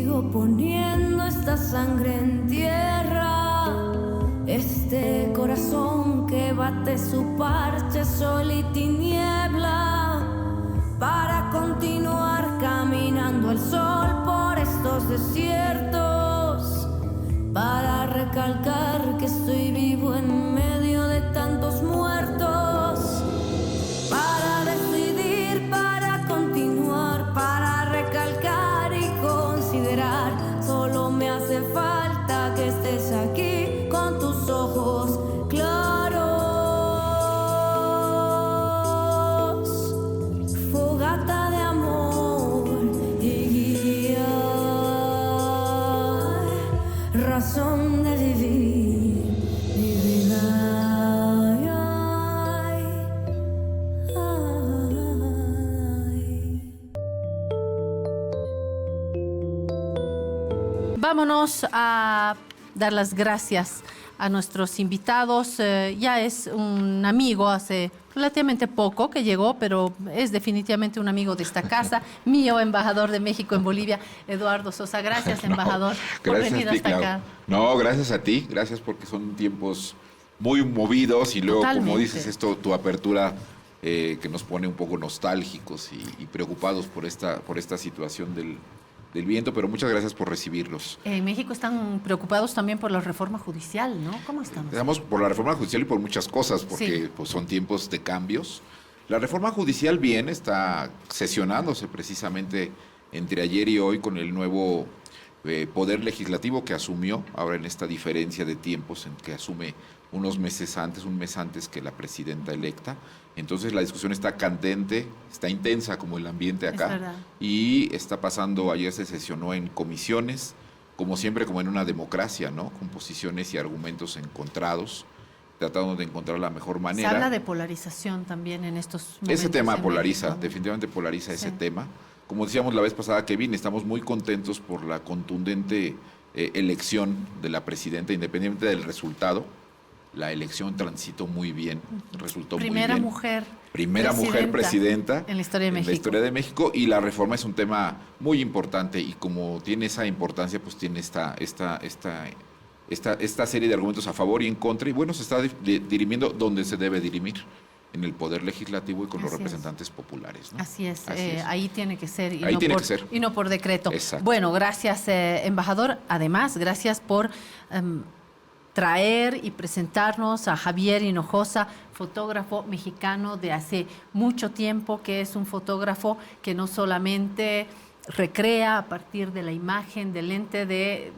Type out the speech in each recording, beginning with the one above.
Sigo poniendo esta sangre en tierra, este corazón que bate su parche, sol y tiniebla, para continuar caminando al sol por estos desiertos, para recalcar que estoy vivo en medio de tantos muertos, para decidir, para continuar, para recalcar y considerar. Solo me hace falta que estés aquí con tus ojos claros, fogata de amor y guía, razón de vivir mi vida. Vámonos a dar las gracias a nuestros invitados. Ya es un amigo hace relativamente poco que llegó, pero es definitivamente un amigo de esta casa, mío, embajador de México en Bolivia, Eduardo Sosa. Gracias, embajador, por venir hasta acá. No, gracias a ti, gracias porque son tiempos muy movidos y luego, Totalmente. como dices, esto, tu apertura que nos pone un poco nostálgicos y preocupados por esta situación del viento, pero muchas gracias por recibirlos. En México están preocupados también por la reforma judicial, ¿no? ¿Cómo estamos? Estamos por la reforma judicial y por muchas cosas, porque Sí. pues, son tiempos de cambios. La reforma judicial bien está sesionándose precisamente entre ayer y hoy con el nuevo poder legislativo que asumió, ahora en esta diferencia de tiempos en que asume unos meses antes, un mes antes que la presidenta electa. Entonces la discusión está candente, está intensa como el ambiente Es acá. verdad. Y está pasando, ayer se sesionó en comisiones, como siempre, como en una democracia, ¿no? Con posiciones y argumentos encontrados, tratando de encontrar la mejor manera. Se habla de polarización también en estos momentos. Ese tema en polariza, México. definitivamente polariza Sí. ese tema. Como decíamos la vez pasada, Kevin, estamos muy contentos por la contundente elección de la presidenta, independientemente del resultado. La elección transitó muy bien, resultó Primera muy bien. mujer. Primera mujer presidenta en la historia de en México. la historia de México, y la reforma es un tema muy importante, y como tiene esa importancia, pues tiene esta serie de argumentos a favor y en contra, y bueno, se está dirimiendo donde se debe dirimir, en el Poder Legislativo y con los Así es. representantes populares, ¿no? Así es, Así es. ahí tiene que ser. Ahí tiene que ser. Y no por decreto. Exacto. Bueno, gracias, embajador. Además, gracias por traer y presentarnos a Javier Hinojosa, fotógrafo mexicano de hace mucho tiempo, que es un fotógrafo que no solamente recrea a partir de la imagen, del lente de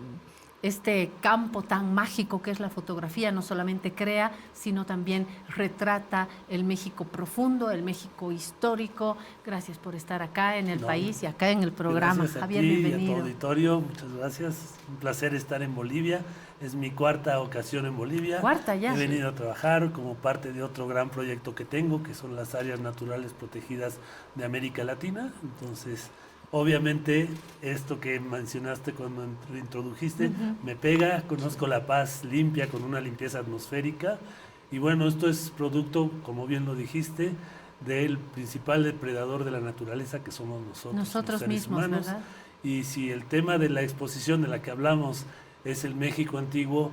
este campo tan mágico que es la fotografía, no solamente crea, sino también retrata el México profundo, el México histórico. Gracias por estar acá en el país y acá en el programa. Gracias a Javier, ti y a tu bienvenido. auditorio, muchas gracias. Un placer estar en Bolivia. Es mi cuarta ocasión en Bolivia. Cuarta ya. He venido a trabajar como parte de otro gran proyecto que tengo, que son las áreas naturales protegidas de América Latina. Entonces, obviamente, esto que mencionaste cuando lo introdujiste, me pega. Conozco La Paz limpia, con una limpieza atmosférica. Y bueno, esto es producto, como bien lo dijiste, del principal depredador de la naturaleza, que somos nosotros los seres mismos, humanos. ¿verdad? Y si el tema de la exposición de la que hablamos es el México antiguo,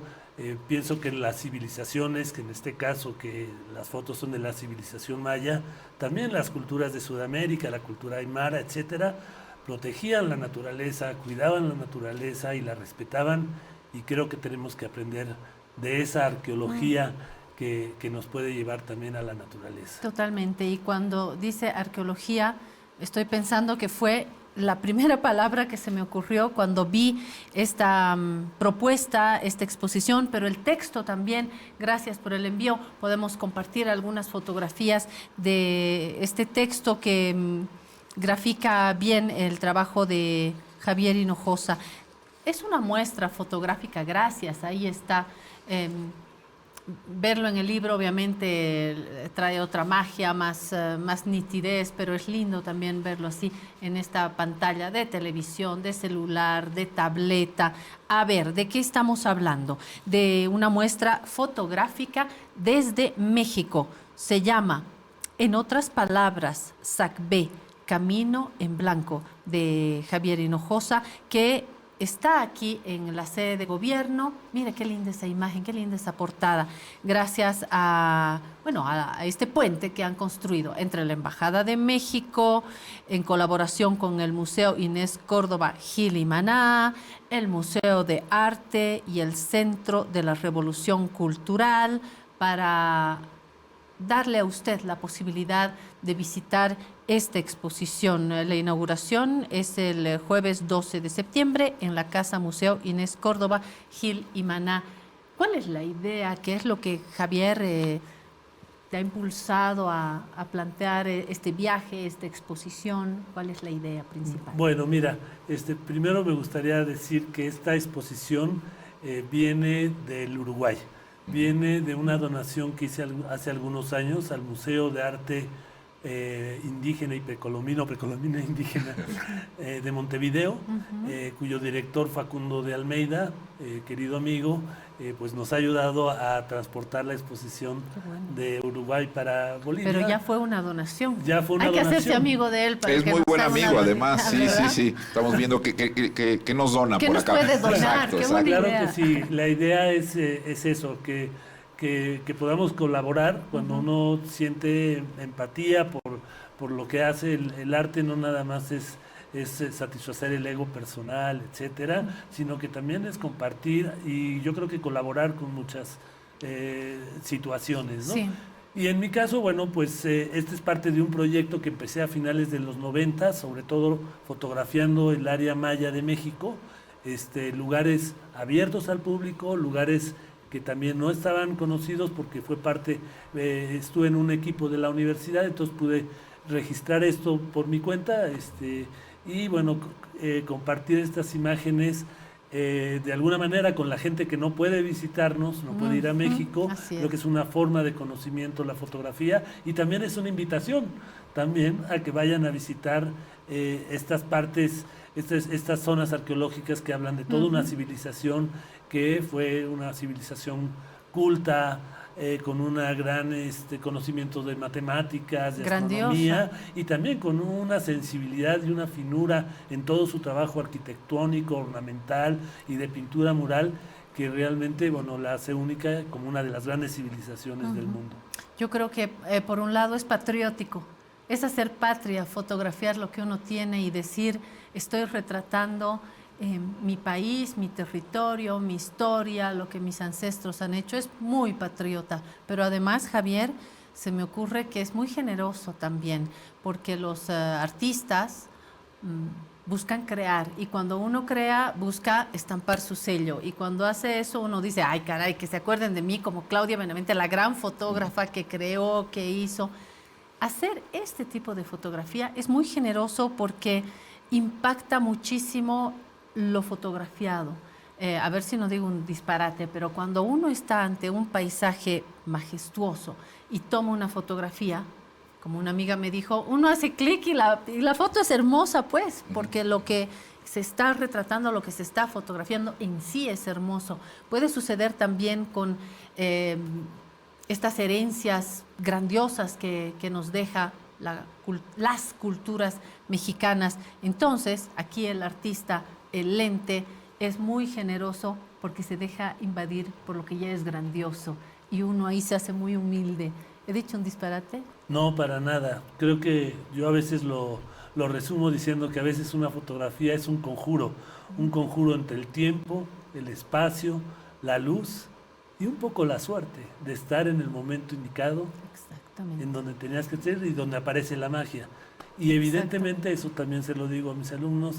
pienso que las civilizaciones, que en este caso que las fotos son de la civilización maya, también las culturas de Sudamérica, la cultura aymara, etcétera, protegían la naturaleza, cuidaban la naturaleza y la respetaban, y creo que tenemos que aprender de esa arqueología que nos puede llevar también a la naturaleza. Totalmente. Y cuando dice arqueología, estoy pensando que fue la primera palabra que se me ocurrió cuando vi esta propuesta, esta exposición, pero el texto también. Gracias por el envío. Podemos compartir algunas fotografías de este texto que grafica bien el trabajo de Javier Hinojosa. Es una muestra fotográfica, gracias, ahí está. Verlo en el libro obviamente trae otra magia, más nitidez, pero es lindo también verlo así en esta pantalla de televisión, de celular, de tableta. A ver, ¿de qué estamos hablando? De una muestra fotográfica desde México. Se llama, en otras palabras, SACB, Camino en Blanco, de Javier Hinojosa, que está aquí en la sede de gobierno. Mire qué linda esa imagen, qué linda esa portada. Gracias a este puente que han construido entre la Embajada de México, en colaboración con el Museo Inés Córdoba Gil y Maná, el Museo de Arte y el Centro de la Revolución Cultural, para darle a usted la posibilidad de visitar esta exposición. La inauguración es el jueves 12 de septiembre en la Casa Museo Inés Córdoba Gil y Maná. ¿Cuál es la idea? ¿Qué es lo que Javier te ha impulsado a plantear este viaje, esta exposición? ¿Cuál es la idea principal? Bueno, mira, primero me gustaría decir que esta exposición viene del Uruguay. Viene de una donación que hice hace algunos años al Museo de Arte Indígena y precolombino indígena de Montevideo, cuyo director Facundo de Almeida, querido amigo, pues nos ha ayudado a transportar la exposición de Uruguay para Bolivia. Pero ya fue una donación. Ya fue una Hay que donación. hacerse amigo de él. Para Es que muy nos buen haga una amigo, donación. además. Sí. Estamos viendo que nos dona ¿Qué por nos acá. puede donar? Exacto, Qué exacto. buena Claro idea. que sí, la idea es eso, que podamos colaborar cuando uno siente empatía por lo que hace el arte. No nada más es satisfacer el ego personal, etcétera, sino que también es compartir y yo creo que colaborar con muchas situaciones, ¿no? Sí. Y en mi caso, bueno, pues este es parte de un proyecto que empecé a finales de los 90, sobre todo fotografiando el área maya de México, lugares abiertos al público, lugares que también no estaban conocidos porque fue parte, estuve en un equipo de la universidad, entonces pude registrar esto por mi cuenta, y bueno, compartir estas imágenes de alguna manera con la gente que no puede visitarnos, no puede ir a México. Creo que es una forma de conocimiento la fotografía, y también es una invitación también a que vayan a visitar estas partes, estas zonas arqueológicas que hablan de toda una civilización que fue una civilización culta, con un gran conocimiento de matemáticas, de astronomía, y también con una sensibilidad y una finura en todo su trabajo arquitectónico, ornamental y de pintura mural, que realmente, bueno, la hace única como una de las grandes civilizaciones del mundo. Yo creo que por un lado es patriótico, es hacer patria, fotografiar lo que uno tiene y decir, estoy retratando mi país, mi territorio, mi historia, lo que mis ancestros han hecho. Es muy patriota, pero además, Javier, se me ocurre que es muy generoso también, porque los artistas buscan crear, y cuando uno crea, busca estampar su sello, y cuando hace eso uno dice, ay caray, que se acuerden de mí como Claudia Benavente, la gran fotógrafa que creó, que hizo. Hacer este tipo de fotografía es muy generoso porque impacta muchísimo lo fotografiado. A ver si no digo un disparate, pero cuando uno está ante un paisaje majestuoso y toma una fotografía, como una amiga me dijo, uno hace clic y la foto es hermosa, pues, porque lo que se está retratando, lo que se está fotografiando en sí es hermoso. Puede suceder también con estas herencias grandiosas que nos deja las culturas mexicanas. Entonces, aquí el artista, el lente, es muy generoso porque se deja invadir por lo que ya es grandioso, y uno ahí se hace muy humilde. ¿He dicho un disparate? No, para nada. Creo que yo a veces lo resumo diciendo que a veces una fotografía es un conjuro entre el tiempo, el espacio, la luz y un poco la suerte de estar en el momento indicado, en donde tenías que estar y donde aparece la magia. Y evidentemente eso también se lo digo a mis alumnos,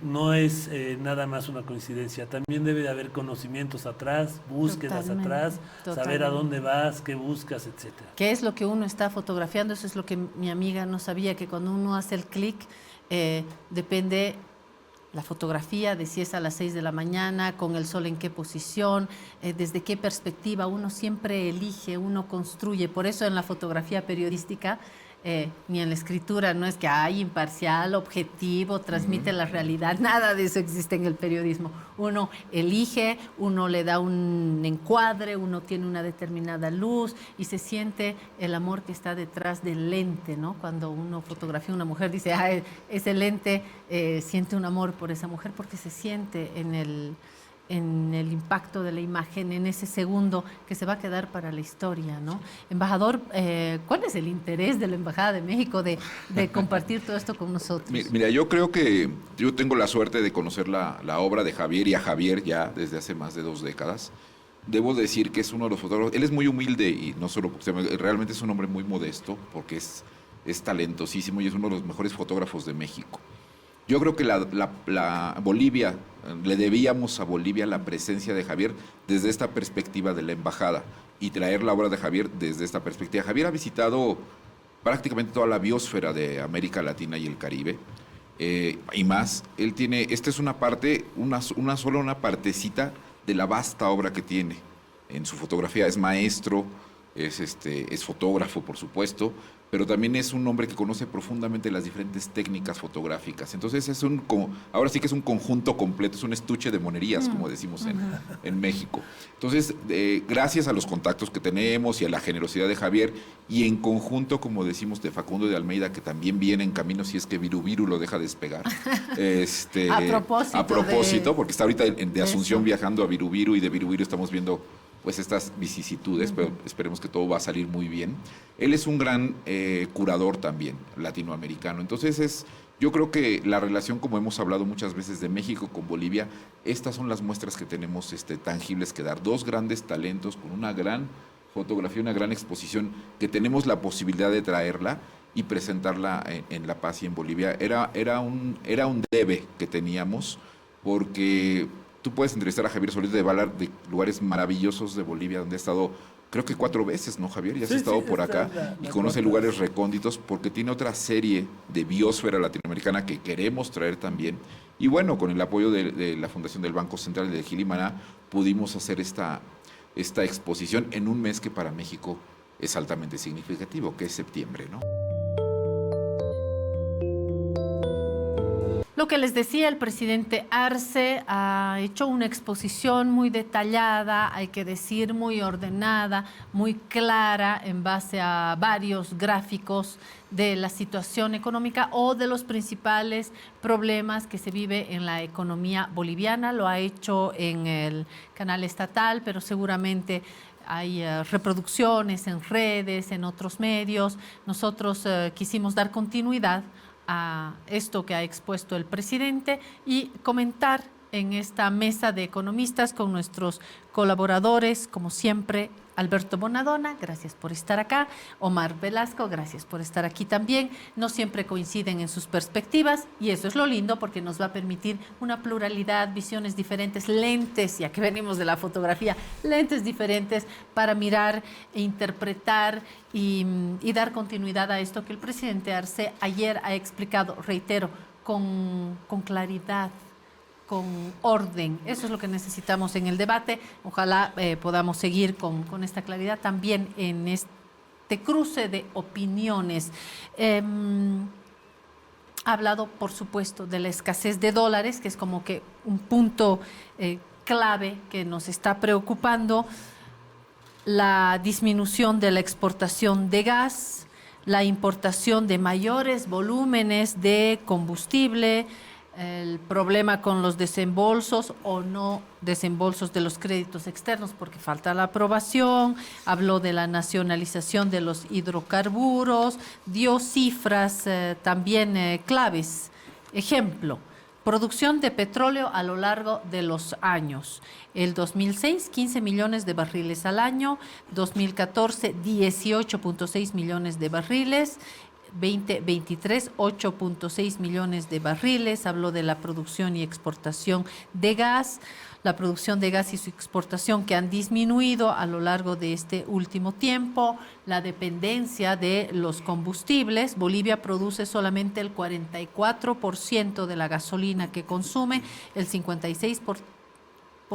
no es nada más una coincidencia, también debe de haber conocimientos atrás, búsquedas atrás, saber a dónde vas, qué buscas, etcétera. ¿Qué es lo que uno está fotografiando? Eso es lo que mi amiga no sabía, que cuando uno hace el clic, depende la fotografía de si es a las 6 de la mañana, con el sol en qué posición, desde qué perspectiva. Uno siempre elige, uno construye. Por eso en la fotografía periodística ni en la escritura, no es que hay imparcial, objetivo, transmite la realidad, nada de eso existe en el periodismo. Uno elige, uno le da un encuadre, uno tiene una determinada luz y se siente el amor que está detrás del lente, ¿no? Cuando uno fotografía a una mujer, dice, ese lente siente un amor por esa mujer porque se siente en el impacto de la imagen, en ese segundo que se va a quedar para la historia, ¿no? Embajador, ¿cuál es el interés de la Embajada de México de compartir todo esto con nosotros? Mira, yo creo que yo tengo la suerte de conocer la obra de Javier y a Javier ya desde hace más de 2 décadas. Debo decir que es uno de los fotógrafos, él es muy humilde y no solo, realmente es un hombre muy modesto porque es talentosísimo y es uno de los mejores fotógrafos de México. Yo creo que la Bolivia, le debíamos a Bolivia la presencia de Javier desde esta perspectiva de la embajada y traer la obra de Javier desde esta perspectiva. Javier ha visitado prácticamente toda la biosfera de América Latina y el Caribe y más. Él tiene, esta es una parte, una partecita de la vasta obra que tiene en su fotografía. Es maestro, es fotógrafo, por supuesto, pero también es un hombre que conoce profundamente las diferentes técnicas fotográficas. Entonces ahora sí que es un conjunto completo, es un estuche de monerías, como decimos en México. Entonces, gracias a los contactos que tenemos y a la generosidad de Javier, y en conjunto, como decimos, de Facundo de Almeida, que también viene en camino si es que Viru Viru lo deja despegar. A propósito, porque está ahorita de Asunción viajando a Viru Viru, y de Viru Viru estamos viendo pues estas vicisitudes, pero esperemos que todo va a salir muy bien. Él es un gran curador también, latinoamericano. Entonces, yo creo que la relación, como hemos hablado muchas veces de México con Bolivia, estas son las muestras que tenemos tangibles que dar. 2 grandes talentos con una gran fotografía, una gran exposición, que tenemos la posibilidad de traerla y presentarla en La Paz y en Bolivia. Era un debe que teníamos, porque tú puedes entrevistar a Javier Solís de hablar de lugares maravillosos de Bolivia, donde ha estado, creo que 4 veces, ¿no, Javier? Ya has estado por acá y conoce lugares recónditos, porque tiene otra serie de biosfera latinoamericana que queremos traer también. Y bueno, con el apoyo de la Fundación del Banco Central de Gilimaná, pudimos hacer esta exposición en un mes que para México es altamente significativo, que es septiembre, ¿no? Lo que les decía, el presidente Arce ha hecho una exposición muy detallada, hay que decir, muy ordenada, muy clara, en base a varios gráficos de la situación económica o de los principales problemas que se vive en la economía boliviana. Lo ha hecho en el canal estatal, pero seguramente hay reproducciones en redes, en otros medios. Nosotros quisimos dar continuidad a esto que ha expuesto el presidente y comentar en esta mesa de economistas con nuestros colaboradores, como siempre, Alberto Bonadona, gracias por estar acá, Omar Velasco, gracias por estar aquí también. No siempre coinciden en sus perspectivas y eso es lo lindo, porque nos va a permitir una pluralidad, visiones diferentes, lentes, ya que venimos de la fotografía, lentes diferentes para mirar e interpretar y dar continuidad a esto que el presidente Arce ayer ha explicado, reitero, con claridad, con orden. Eso es lo que necesitamos en el debate. Ojalá podamos seguir con esta claridad también en este cruce de opiniones. Ha hablado, por supuesto, de la escasez de dólares, que es como que un punto clave que nos está preocupando, la disminución de la exportación de gas, la importación de mayores volúmenes de combustible, el problema con los desembolsos o no desembolsos de los créditos externos porque falta la aprobación, habló de la nacionalización de los hidrocarburos, dio cifras también claves. Ejemplo, producción de petróleo a lo largo de los años. El 2006, 15 millones de barriles al año, 2014, 18.6 millones de barriles, 2023, 8.6 millones de barriles. Habló de la producción y exportación de gas, la producción de gas y su exportación que han disminuido a lo largo de este último tiempo, la dependencia de los combustibles. Bolivia produce solamente el 44% de la gasolina que consume, el 56%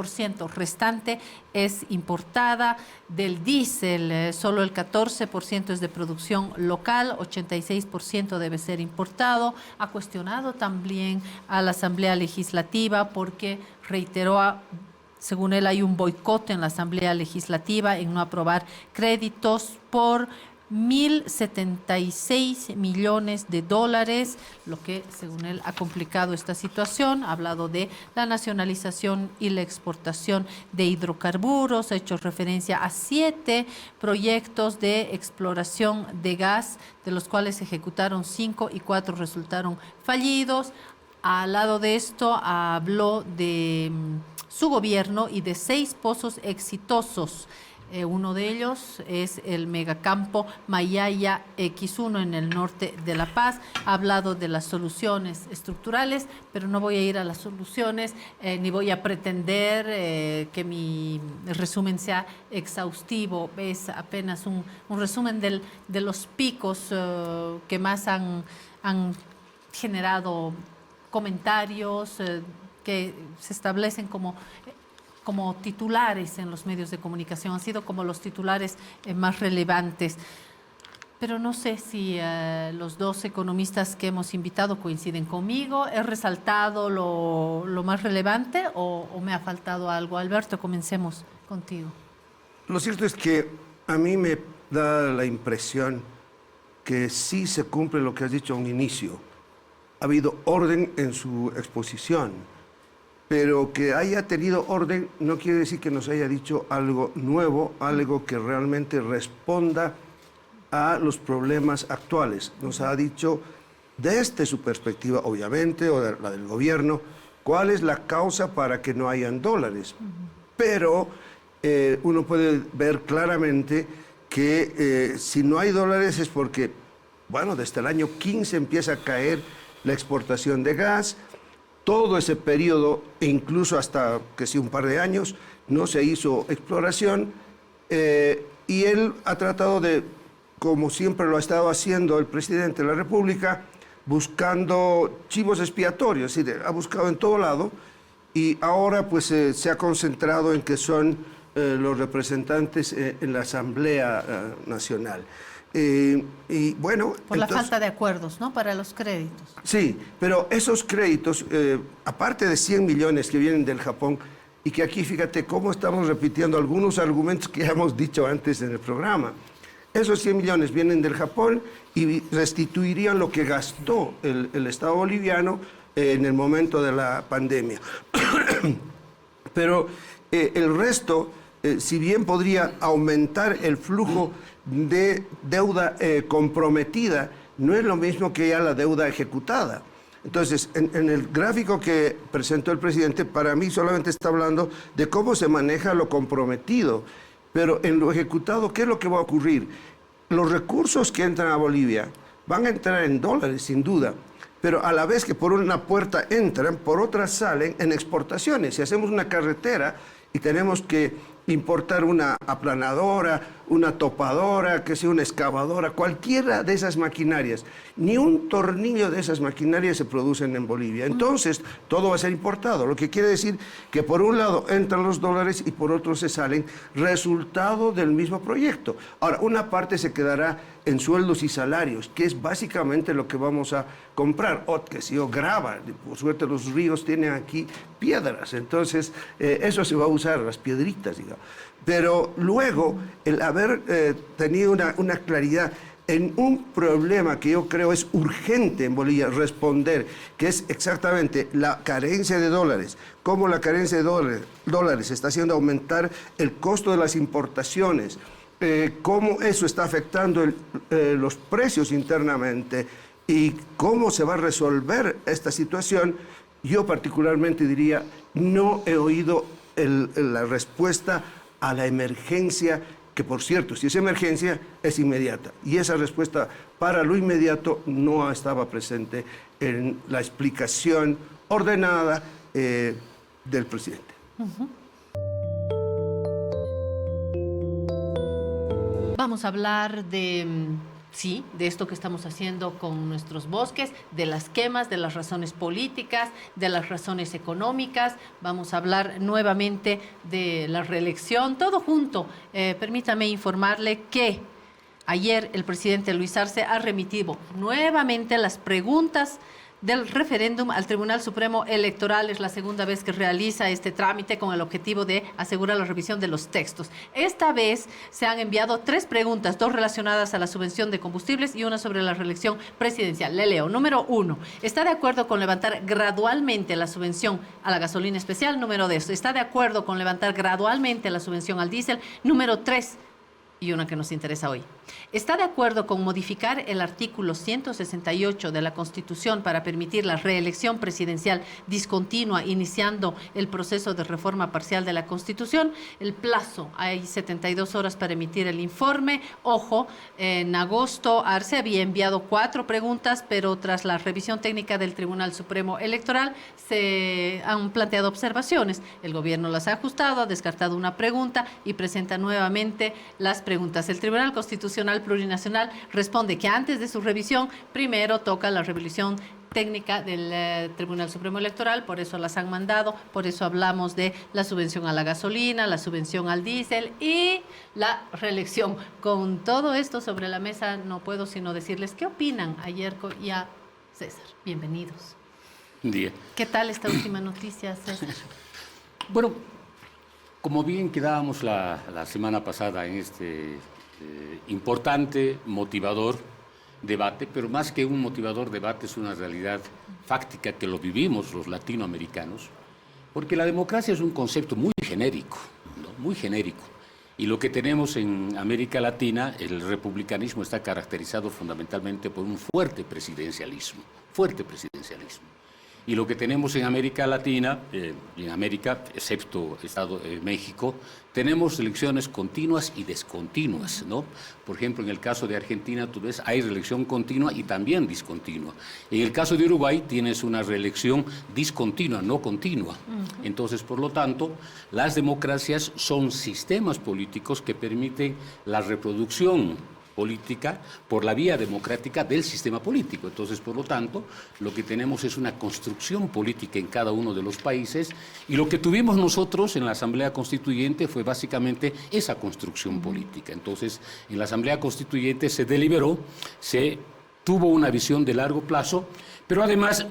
10%, restante es importada. Del diésel, solo el 14% es de producción local, 86% debe ser importado. Ha cuestionado también a la Asamblea Legislativa porque reiteró, según él, hay un boicot en la Asamblea Legislativa en no aprobar créditos por 1.076 millones de dólares, lo que, según él, ha complicado esta situación. Ha hablado de la nacionalización y la exportación de hidrocarburos, ha hecho referencia a 7 proyectos de exploración de gas, de los cuales se ejecutaron 5 y 4 resultaron fallidos. Al lado de esto, habló de su gobierno y de 6 pozos exitosos. Uno de ellos es el megacampo Mayaya X1 en el norte de La Paz. Ha hablado de las soluciones estructurales, pero no voy a ir a las soluciones, ni voy a pretender que mi resumen sea exhaustivo. Es apenas un resumen de los picos que más han generado comentarios que se establecen como titulares en los medios de comunicación, han sido como los titulares más relevantes. Pero no sé si los dos economistas que hemos invitado coinciden conmigo. ¿He resaltado lo más relevante o me ha faltado algo? Alberto, comencemos contigo. Lo cierto es que a mí me da la impresión que sí se cumple lo que has dicho a un inicio. Ha habido orden en su exposición. Pero que haya tenido orden no quiere decir que nos haya dicho algo nuevo, algo que realmente responda a los problemas actuales. Nos ha dicho, desde su perspectiva, obviamente, o de la del gobierno, cuál es la causa para que no hayan dólares. Pero uno puede ver claramente que si no hay dólares es porque, bueno, desde el año 15 empieza a caer la exportación de gas. Todo ese periodo, e incluso hasta que sí un par de años, no se hizo exploración y él ha tratado de, como siempre lo ha estado haciendo el presidente de la República, buscando chivos expiatorios, es decir, ha buscado en todo lado y ahora pues se ha concentrado en que son los representantes en la Asamblea Nacional. Y bueno, por la falta de acuerdos, ¿no? Para los créditos. Sí, pero esos créditos, aparte de 100 millones que vienen del Japón, y que aquí fíjate cómo estamos repitiendo algunos argumentos que ya hemos dicho antes en el programa. Esos 100 millones vienen del Japón y restituirían lo que gastó el Estado boliviano en el momento de la pandemia. Pero el resto, si bien podría aumentar el flujo de deuda comprometida, no es lo mismo que ya la deuda ejecutada. Entonces, en el gráfico que presentó el presidente, para mí solamente está hablando de cómo se maneja lo comprometido, pero en lo ejecutado, ¿qué es lo que va a ocurrir? Los recursos que entran a Bolivia van a entrar en dólares, sin duda, pero a la vez que por una puerta entran, por otra salen en exportaciones. Si hacemos una carretera y tenemos que importar una aplanadora, una topadora, que sea una excavadora, cualquiera de esas maquinarias, ni un tornillo de esas maquinarias se producen en Bolivia. Entonces, todo va a ser importado, lo que quiere decir que por un lado entran los dólares y por otro se salen, resultado del mismo proyecto. Ahora, una parte se quedará en sueldos y salarios, que es básicamente lo que vamos a comprar, o que si grava, por suerte los ríos tienen aquí piedras, entonces eso se va a usar, las piedritas, digamos. Pero luego, el haber tenido una claridad en un problema que yo creo es urgente en Bolivia responder, que es exactamente la carencia de dólares, cómo la carencia de dólares está haciendo aumentar el costo de las importaciones, cómo eso está afectando los precios internamente y cómo se va a resolver esta situación. Yo particularmente diría, no he oído la respuesta a la emergencia, que por cierto, si es emergencia, es inmediata. Y esa respuesta para lo inmediato no estaba presente en la explicación ordenada del presidente. Vamos a hablar de Sí, de esto que estamos haciendo con nuestros bosques, de las quemas, de las razones políticas, de las razones económicas. Vamos a hablar nuevamente de la reelección, todo junto. Permítame informarle que ayer el presidente Luis Arce ha remitido nuevamente las preguntas del referéndum al Tribunal Supremo Electoral. Es la segunda vez que realiza este trámite con el objetivo de asegurar la revisión de los textos. Esta vez se han enviado 3 preguntas, 2 relacionadas a la subvención de combustibles y una sobre la reelección presidencial. Le leo. Número 1. ¿Está de acuerdo con levantar gradualmente la subvención a la gasolina especial? Número 2. ¿Está de acuerdo con levantar gradualmente la subvención al diésel? Número 3. Y una que nos interesa hoy. ¿Está de acuerdo con modificar el artículo 168 de la Constitución para permitir la reelección presidencial discontinua, iniciando el proceso de reforma parcial de la Constitución? El plazo, hay 72 horas para emitir el informe. Ojo, en agosto Arce había enviado 4 preguntas, pero tras la revisión técnica del Tribunal Supremo Electoral se han planteado observaciones. El gobierno las ha ajustado, ha descartado una pregunta y presenta nuevamente las preguntas. El Tribunal Constitucional Plurinacional responde que antes de su revisión, primero toca la revisión técnica del Tribunal Supremo Electoral, por eso las han mandado, por eso hablamos de la subvención a la gasolina, la subvención al diésel y la reelección. Con todo esto sobre la mesa, no puedo sino decirles qué opinan a Yerko y a César. Bienvenidos. Buen día. ¿Qué tal esta última noticia, César? Bueno, como bien quedábamos la semana pasada en este importante, motivador debate, pero más que un motivador debate es una realidad fáctica que lo vivimos los latinoamericanos, porque la democracia es un concepto muy genérico, ¿no? Muy genérico. Y lo que tenemos en América Latina, el republicanismo está caracterizado fundamentalmente por un fuerte presidencialismo. Y lo que tenemos en América Latina, y en América, excepto México, tenemos elecciones continuas y descontinuas, ¿no? Por ejemplo, en el caso de Argentina, tú ves, hay reelección continua y también discontinua. En el caso de Uruguay, tienes una reelección discontinua, no continua. Entonces, por lo tanto, las democracias son sistemas políticos que permiten la reproducción política por la vía democrática del sistema político. Entonces, por lo tanto, lo que tenemos es una construcción política en cada uno de los países y lo que tuvimos nosotros en la Asamblea Constituyente fue básicamente esa construcción política. Entonces, en la Asamblea Constituyente se deliberó, se tuvo una visión de largo plazo, pero además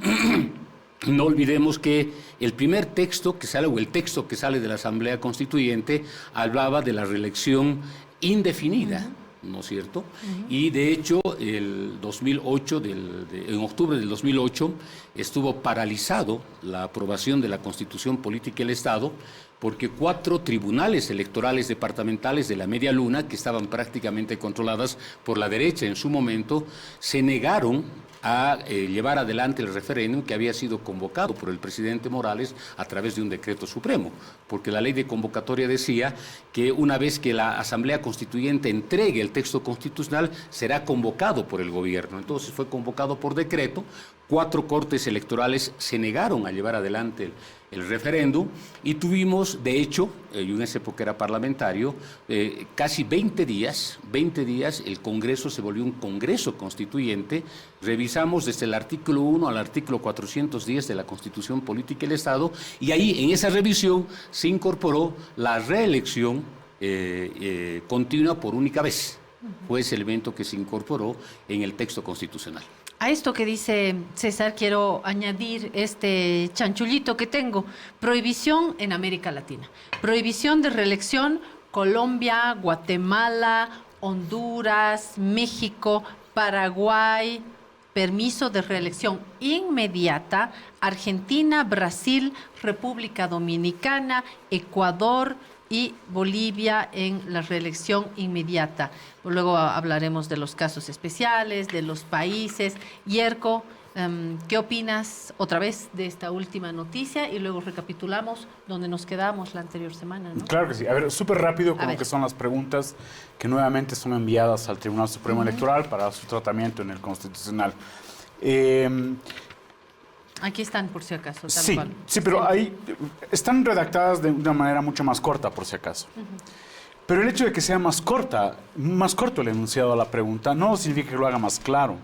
no olvidemos que el primer texto que sale, o el texto que sale de la Asamblea Constituyente, hablaba de la reelección indefinida. ¿No es cierto? Y de hecho, el 2008, en octubre del 2008, estuvo paralizado la aprobación de la Constitución Política del Estado porque 4 tribunales electorales departamentales de la Media Luna, que estaban prácticamente controladas por la derecha en su momento, se negaron a llevar adelante el referéndum que había sido convocado por el presidente Morales a través de un decreto supremo, porque la ley de convocatoria decía que una vez que la Asamblea Constituyente entregue el texto constitucional, será convocado por el gobierno. Entonces fue convocado por decreto, 4 cortes electorales se negaron a llevar adelante el referéndum y tuvimos, de hecho, yo en esa época era parlamentario, casi 20 días, el Congreso se volvió un Congreso Constituyente, revisamos desde el artículo 1 al artículo 410 de la Constitución Política del Estado y ahí en esa revisión se incorporó la reelección continua por única vez. Fue ese elemento que se incorporó en el texto constitucional. A esto que dice César, quiero añadir este chanchullito que tengo. Prohibición en América Latina. Prohibición de reelección, Colombia, Guatemala, Honduras, México, Paraguay. Permiso de reelección inmediata, Argentina, Brasil, República Dominicana, Ecuador y Bolivia en la reelección inmediata. Luego hablaremos de los casos especiales, de los países. Yerko, ¿qué opinas otra vez de esta última noticia? Y luego recapitulamos donde nos quedamos la anterior semana, ¿no? Claro que sí. A ver, súper rápido con lo que son las preguntas que nuevamente son enviadas al Tribunal Supremo Electoral para su tratamiento en el Constitucional. Aquí están, por si acaso. Tal Sí, cual. sí, pero ahí están redactadas de una manera mucho más corta, por si acaso. Pero el hecho de que sea más corto el enunciado a la pregunta, no significa que lo haga más claro.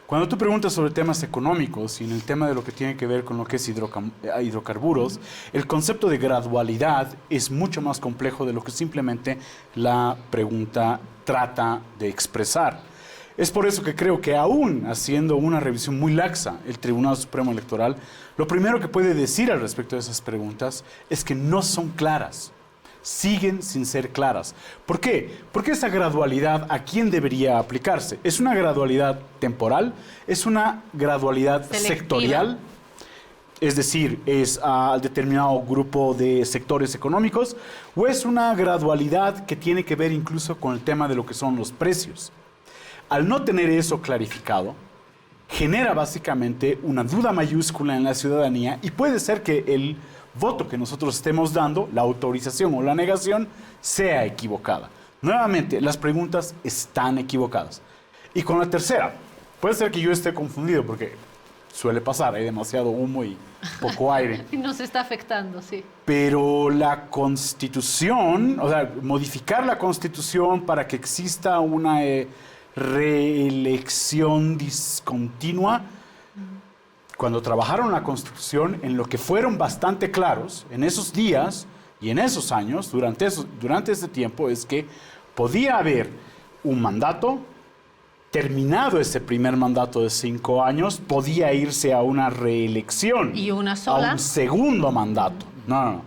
Cuando tú preguntas sobre temas económicos y en el tema de lo que tiene que ver con lo que es hidrocarburos, el concepto de gradualidad es mucho más complejo de lo que simplemente la pregunta trata de expresar. Es por eso que creo que aún haciendo una revisión muy laxa el Tribunal Supremo Electoral, lo primero que puede decir al respecto de esas preguntas es que no son claras. Siguen sin ser claras. ¿Por qué? Porque esa gradualidad, ¿a quién debería aplicarse? ¿Es una gradualidad temporal? ¿Es una gradualidad sectorial? Es decir, ¿es al determinado grupo de sectores económicos? ¿O es una gradualidad que tiene que ver incluso con el tema de lo que son los precios? Al no tener eso clarificado, genera básicamente una duda mayúscula en la ciudadanía y puede ser que el voto que nosotros estemos dando, la autorización o la negación, sea equivocada. Nuevamente, las preguntas están equivocadas. Y con la tercera, puede ser que yo esté confundido porque suele pasar, hay demasiado humo y poco aire. Y nos está afectando, sí. Pero la Constitución, o sea, modificar la Constitución para que exista una reelección discontinua. Cuando trabajaron la Constitución, en lo que fueron bastante claros en esos días y en esos años, durante ese tiempo, es que podía haber un mandato, terminado ese primer mandato de 5 años, podía irse a una reelección. ¿Y una sola? A un segundo mandato. No.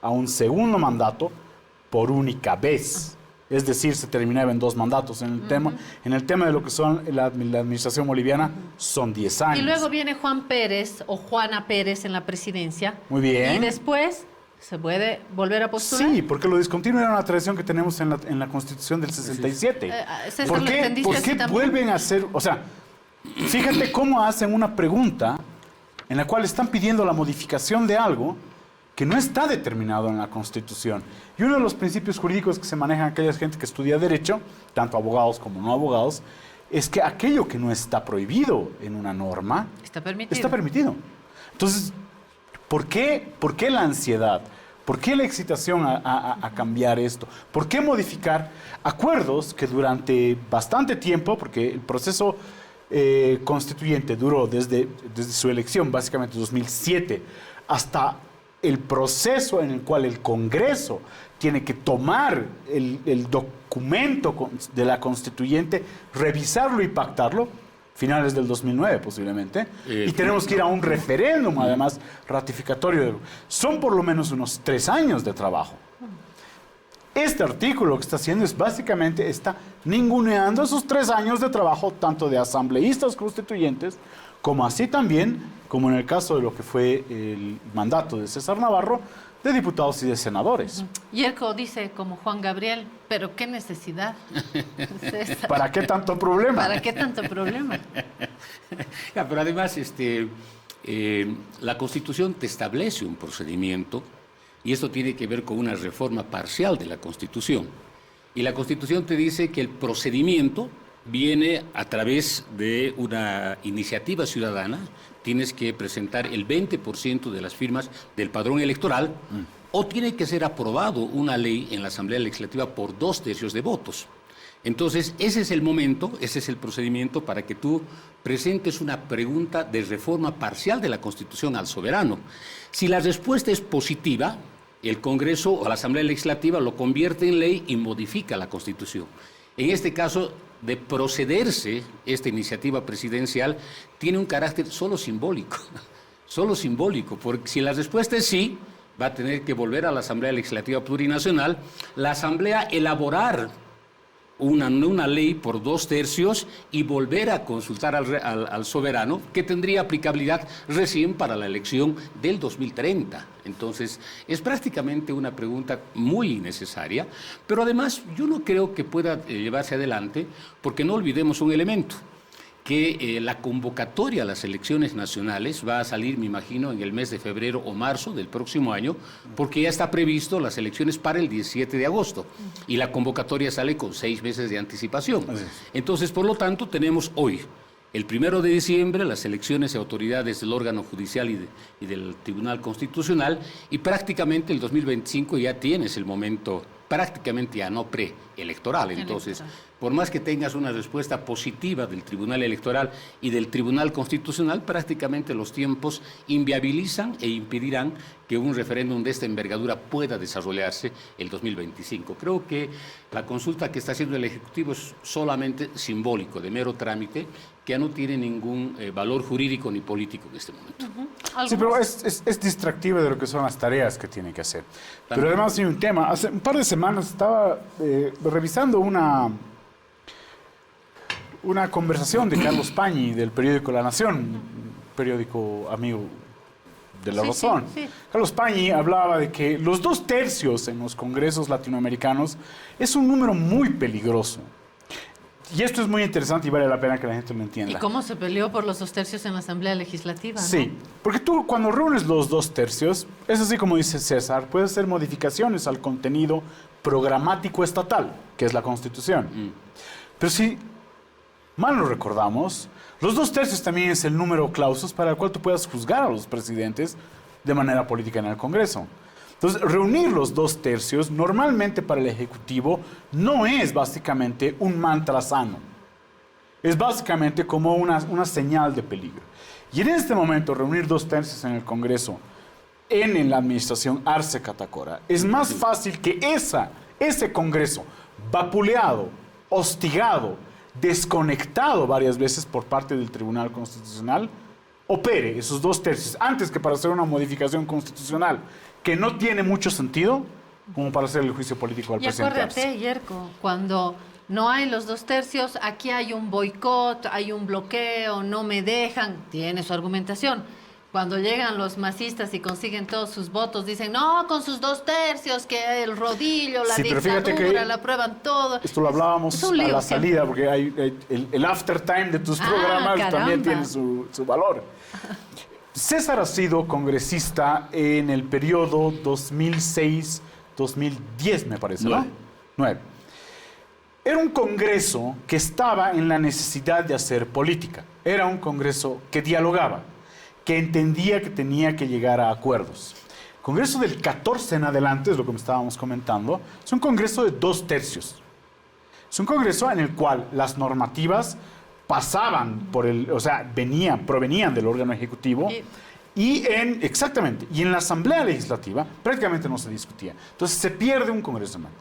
A un segundo mandato por única vez. Es decir, se terminaba en 2 mandatos. En el tema de lo que son la administración boliviana, son 10 años. Y luego viene Juan Pérez o Juana Pérez en la presidencia. Muy bien. Y después se puede volver a postular. Sí, porque lo discontinuo era una tradición que tenemos en la Constitución del 67. César, ¿Por ¿lo qué entendiste así también? vuelven a hacer? O sea, fíjate cómo hacen una pregunta en la cual están pidiendo la modificación de algo que no está determinado en la Constitución. Y uno de los principios jurídicos que se manejan aquella gente que estudia Derecho, tanto abogados como no abogados, es que aquello que no está prohibido en una norma Está permitido. está permitido. Entonces, ¿por qué la ansiedad? ¿Por qué la excitación a cambiar esto? ¿Por qué modificar acuerdos que durante bastante tiempo, porque el proceso constituyente duró desde su elección, básicamente 2007, hasta el proceso en el cual el Congreso tiene que tomar el documento de la constituyente, revisarlo y pactarlo, finales del 2009 posiblemente, y tenemos que ir a un referéndum, además, ratificatorio. Son por lo menos unos 3 años de trabajo. Este artículo lo que está haciendo es básicamente está ninguneando esos 3 años de trabajo, tanto de asambleístas constituyentes, como así también, como en el caso de lo que fue el mandato de César Navarro, de diputados y de senadores. Yerko dice, como Juan Gabriel, pero qué necesidad. César. ¿Para qué tanto problema? ¿Para qué tanto problema? Ya, pero además, la Constitución te establece un procedimiento y esto tiene que ver con una reforma parcial de la Constitución. Y la Constitución te dice que el procedimiento viene a través de una iniciativa ciudadana. Tienes que presentar el 20% de las firmas del padrón electoral o tiene que ser aprobado una ley en la Asamblea Legislativa por 2/3 de votos. Entonces, ese es el momento, ese es el procedimiento para que tú presentes una pregunta de reforma parcial de la Constitución al soberano. Si la respuesta es positiva, el Congreso o la Asamblea Legislativa lo convierte en ley y modifica la Constitución. En este caso, de procederse esta iniciativa presidencial, tiene un carácter solo simbólico, porque si la respuesta es sí, va a tener que volver a la Asamblea Legislativa Plurinacional, la Asamblea elaborar una ley por 2/3 y volver a consultar al soberano, que tendría aplicabilidad recién para la elección del 2030. Entonces, es prácticamente una pregunta muy innecesaria, pero además yo no creo que pueda llevarse adelante, porque no olvidemos un elemento, que la convocatoria a las elecciones nacionales va a salir, me imagino, en el mes de febrero o marzo del próximo año, porque ya está previsto las elecciones para el 17 de agosto, y la convocatoria sale con 6 meses de anticipación. Entonces, por lo tanto, tenemos hoy, el 1 de diciembre, las elecciones de autoridades del órgano judicial y del Tribunal Constitucional, y prácticamente el 2025 ya tienes el momento prácticamente ya no preelectoral. Entonces, por más que tengas una respuesta positiva del Tribunal Electoral y del Tribunal Constitucional, prácticamente los tiempos inviabilizan e impedirán que un referéndum de esta envergadura pueda desarrollarse el 2025. Creo que la consulta que está haciendo el Ejecutivo es solamente simbólico, de mero trámite, que ya no tiene ningún valor jurídico ni político en este momento. Sí, pero es distractivo de lo que son las tareas que tiene que hacer. Pero además hay un tema. Hace un par de semanas estaba revisando una conversación de Carlos Pañi del periódico La Nación, un periódico amigo de La Razón. Sí. Carlos Pañi hablaba de que los 2/3 en los congresos latinoamericanos es un número muy peligroso. Y esto es muy interesante y vale la pena que la gente lo entienda. ¿Y cómo se peleó por los 2/3 en la Asamblea Legislativa? Sí, ¿no? porque tú cuando reúnes los 2/3, es así como dice César, puedes hacer modificaciones al contenido programático estatal, que es la Constitución. Pero si mal no recordamos, los 2/3 también es el número clausus para el cual tú puedas juzgar a los presidentes de manera política en el Congreso. Entonces, reunir los 2/3 normalmente para el Ejecutivo no es básicamente un mantra sano. Es básicamente como una señal de peligro. Y en este momento, reunir 2/3 en el Congreso, en la administración Arce Catacora, es más fácil que ese Congreso, vapuleado, hostigado, desconectado varias veces por parte del Tribunal Constitucional, opere esos 2/3 antes que para hacer una modificación constitucional que no tiene mucho sentido como para hacer el juicio político al presidente Arce. Y acuérdate, Yerko, cuando no hay los 2/3, aquí hay un boicot, hay un bloqueo, no me dejan, tiene su argumentación. Cuando llegan los masistas y consiguen todos sus votos, dicen, no, con sus 2/3, que el rodillo, la dictadura, la aprueban todo. Esto lo hablábamos a la salida, porque hay el aftertime de tus programas caramba. también tiene su valor. César ha sido congresista en el periodo 2006-2010, me parece, ¿no? 9. Era un congreso que estaba en la necesidad de hacer política. Era un congreso que dialogaba, que entendía que tenía que llegar a acuerdos. El congreso del 14 en adelante, es lo que me estábamos comentando, es un congreso de 2/3. Es un congreso en el cual las normativas pasaban por provenían del órgano ejecutivo y en la Asamblea Legislativa prácticamente no se discutía. Entonces se pierde un congreso más.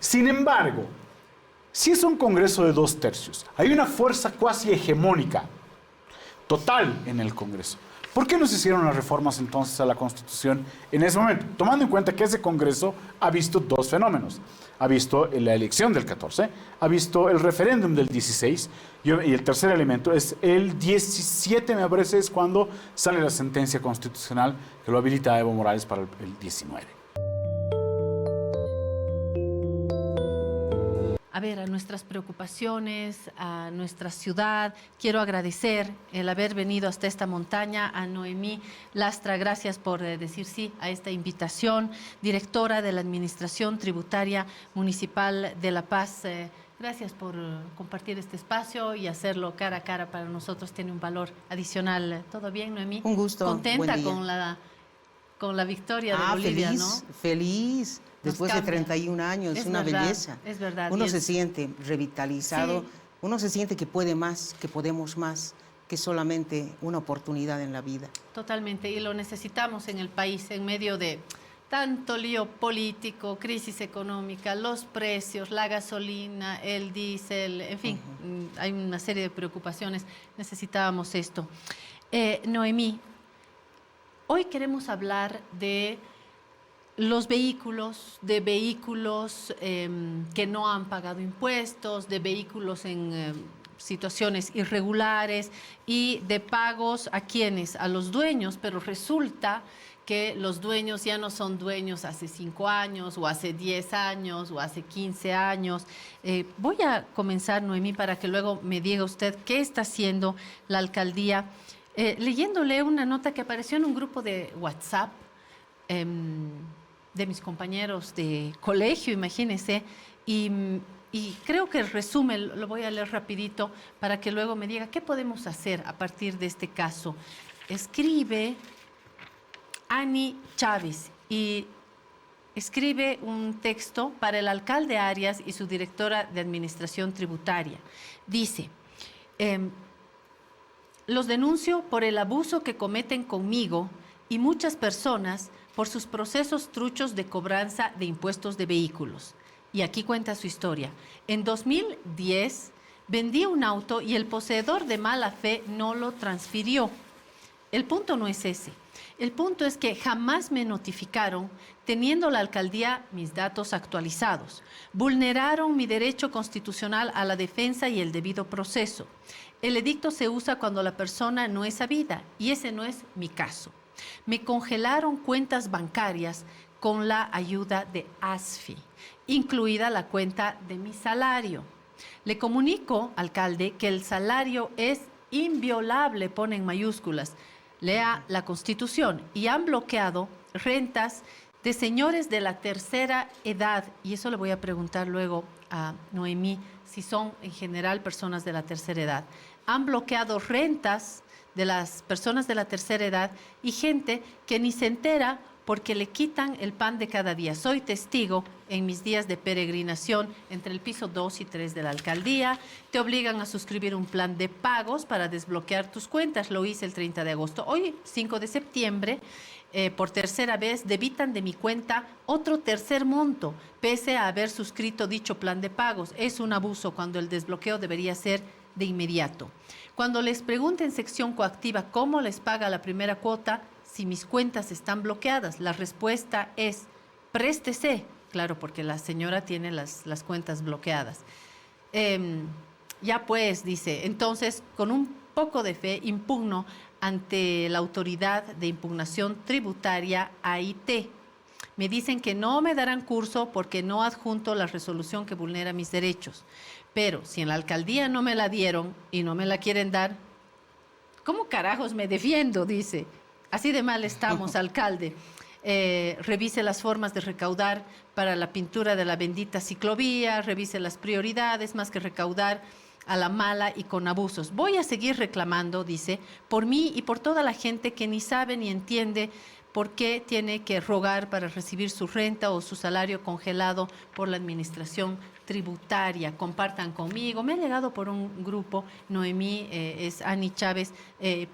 Sin embargo, si es un congreso de 2/3, hay una fuerza cuasi hegemónica total en el Congreso. ¿Por qué no se hicieron las reformas entonces a la Constitución en ese momento? Tomando en cuenta que ese Congreso ha visto dos fenómenos. Ha visto la elección del 14, ha visto el referéndum del 16 y el tercer elemento es el 17, me parece, es cuando sale la sentencia constitucional que lo habilita a Evo Morales para el 19. A ver, a nuestras preocupaciones, a nuestra ciudad. Quiero agradecer el haber venido hasta esta montaña, a Noemí Lastra, gracias por decir sí a esta invitación, directora de la Administración Tributaria Municipal de La Paz. Gracias por compartir este espacio y hacerlo cara a cara para nosotros tiene un valor adicional. ¿Todo bien, Noemí? Un gusto. Contenta buen día. con la victoria de Bolivia, feliz, ¿no? Feliz. Después de 31 años, es una belleza. Es verdad. Uno se siente revitalizado, Sí. Uno se siente que puede más, que podemos más, que solamente una oportunidad en la vida. Totalmente, y lo necesitamos en el país en medio de tanto lío político, crisis económica, los precios, la gasolina, el diésel, en fin, hay una serie de preocupaciones. Necesitábamos esto. Noemí, hoy queremos hablar de los vehículos, que no han pagado impuestos, de vehículos en situaciones irregulares y de pagos a quienes, a los dueños, pero resulta que los dueños ya no son dueños hace 5 años o hace 10 años o hace 15 años. Voy a comenzar, Noemí, para que luego me diga usted qué está haciendo la alcaldía. Leyéndole una nota que apareció en un grupo de WhatsApp, de mis compañeros de colegio, imagínense, y creo que el resumen lo voy a leer rapidito para que luego me diga qué podemos hacer a partir de este caso. Escribe Ani Chávez y escribe un texto para el alcalde Arias y su directora de Administración Tributaria. Dice, los denuncio por el abuso que cometen conmigo y muchas personas por sus procesos truchos de cobranza de impuestos de vehículos. Y aquí cuenta su historia. En 2010 vendí un auto y el poseedor de mala fe no lo transfirió. El punto no es ese. El punto es que jamás me notificaron, teniendo la alcaldía mis datos actualizados. Vulneraron mi derecho constitucional a la defensa y el debido proceso. El edicto se usa cuando la persona no es sabida, y ese no es mi caso. Me congelaron cuentas bancarias con la ayuda de ASFI, incluida la cuenta de mi salario. Le comunico, alcalde, que el salario es inviolable, pone en mayúsculas. Lea la Constitución, y han bloqueado rentas de señores de la tercera edad, y eso le voy a preguntar luego a Noemí, si son en general personas de la tercera edad. Han bloqueado rentas de las personas de la tercera edad y gente que ni se entera porque le quitan el pan de cada día. Soy testigo en mis días de peregrinación entre el piso 2 y 3 de la alcaldía. Te obligan a suscribir un plan de pagos para desbloquear tus cuentas. Lo hice el 30 de agosto. Hoy, 5 de septiembre, por tercera vez, debitan de mi cuenta otro tercer monto, pese a haber suscrito dicho plan de pagos. Es un abuso cuando el desbloqueo debería ser de inmediato. Cuando les pregunte en sección coactiva cómo les paga la primera cuota, si mis cuentas están bloqueadas, la respuesta es, préstese. Claro, porque la señora tiene las cuentas bloqueadas. Ya pues, dice, entonces, con un poco de fe, impugno ante la Autoridad de Impugnación Tributaria, AIT. Me dicen que no me darán curso porque no adjunto la resolución que vulnera mis derechos. Pero si en la alcaldía no me la dieron y no me la quieren dar, ¿cómo carajos me defiendo? Dice. Así de mal estamos, alcalde. Revise las formas de recaudar para la pintura de la bendita ciclovía, revise las prioridades, más que recaudar a la mala y con abusos. Voy a seguir reclamando, dice, por mí y por toda la gente que ni sabe ni entiende por qué tiene que rogar para recibir su renta o su salario congelado por la administración tributaria. Compartan conmigo. Me ha llegado por un grupo, Noemí, es Ani Chávez,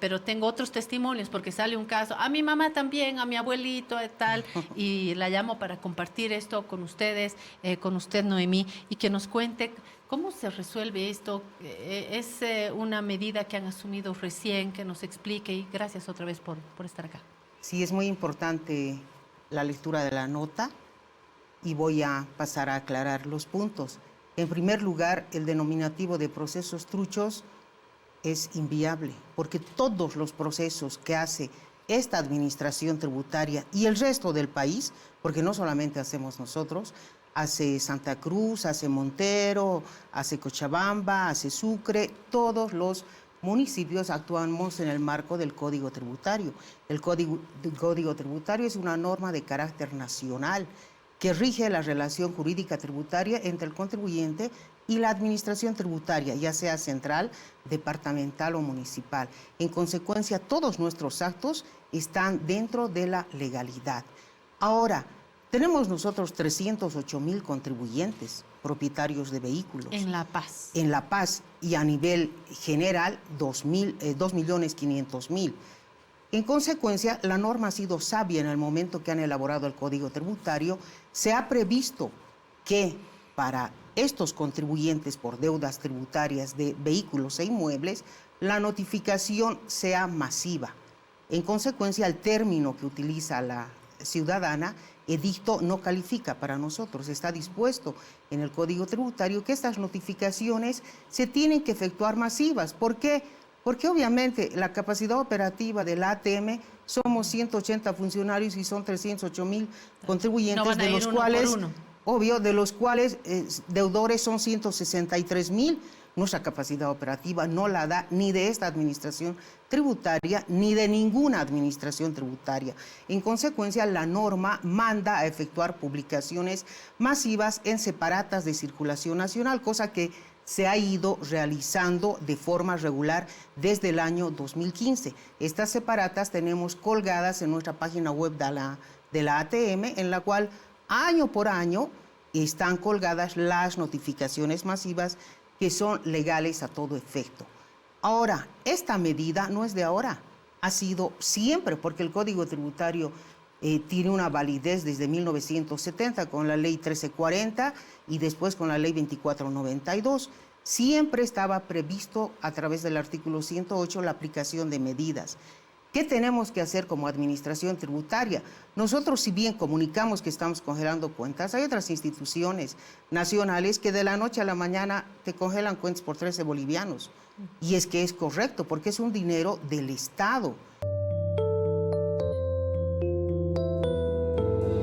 pero tengo otros testimonios porque sale un caso, a mi mamá también, a mi abuelito, tal, y la llamo para compartir esto con ustedes, con usted, Noemí, y que nos cuente cómo se resuelve esto. Es una medida que han asumido recién, que nos explique, y gracias otra vez por estar acá. Sí, es muy importante la lectura de la nota y voy a pasar a aclarar los puntos. En primer lugar, el denominativo de procesos truchos es inviable, porque todos los procesos que hace esta administración tributaria y el resto del país, porque no solamente hacemos nosotros, hace Santa Cruz, hace Montero, hace Cochabamba, hace Sucre, todos los municipios actuamos en el marco del Código Tributario. El Código Tributario es una norma de carácter nacional que rige la relación jurídica tributaria entre el contribuyente y la administración tributaria, ya sea central, departamental o municipal. En consecuencia, todos nuestros actos están dentro de la legalidad. Ahora, tenemos nosotros 308,000 contribuyentes propietarios de vehículos. En La Paz. En La Paz, y a nivel general 2.500.000. En consecuencia, la norma ha sido sabia en el momento que han elaborado el Código Tributario. Se ha previsto que para estos contribuyentes por deudas tributarias de vehículos e inmuebles, la notificación sea masiva. En consecuencia, el término que utiliza la ciudadana, edicto, no califica para nosotros. Está dispuesto en el Código Tributario que estas notificaciones se tienen que efectuar masivas. ¿Por qué? Porque obviamente la capacidad operativa del ATM somos 180 funcionarios y son 308,000 contribuyentes, no de los cuales, obvio, de los cuales deudores son 163,000. Nuestra capacidad operativa no la da ni de esta administración tributaria ni de ninguna administración tributaria. En consecuencia, la norma manda a efectuar publicaciones masivas en separatas de circulación nacional, cosa que se ha ido realizando de forma regular desde el año 2015. Estas separatas tenemos colgadas en nuestra página web de la ATM, en la cual año por año están colgadas las notificaciones masivas que son legales a todo efecto. Ahora, esta medida no es de ahora, ha sido siempre, porque el Código Tributario tiene una validez desde 1970 con la Ley 1340 y después con la Ley 2492. Siempre estaba previsto a través del artículo 108 la aplicación de medidas. ¿Qué tenemos que hacer como administración tributaria? Nosotros, si bien comunicamos que estamos congelando cuentas, hay otras instituciones nacionales que de la noche a la mañana te congelan cuentas por 13 bolivianos. Y es que es correcto, porque es un dinero del Estado.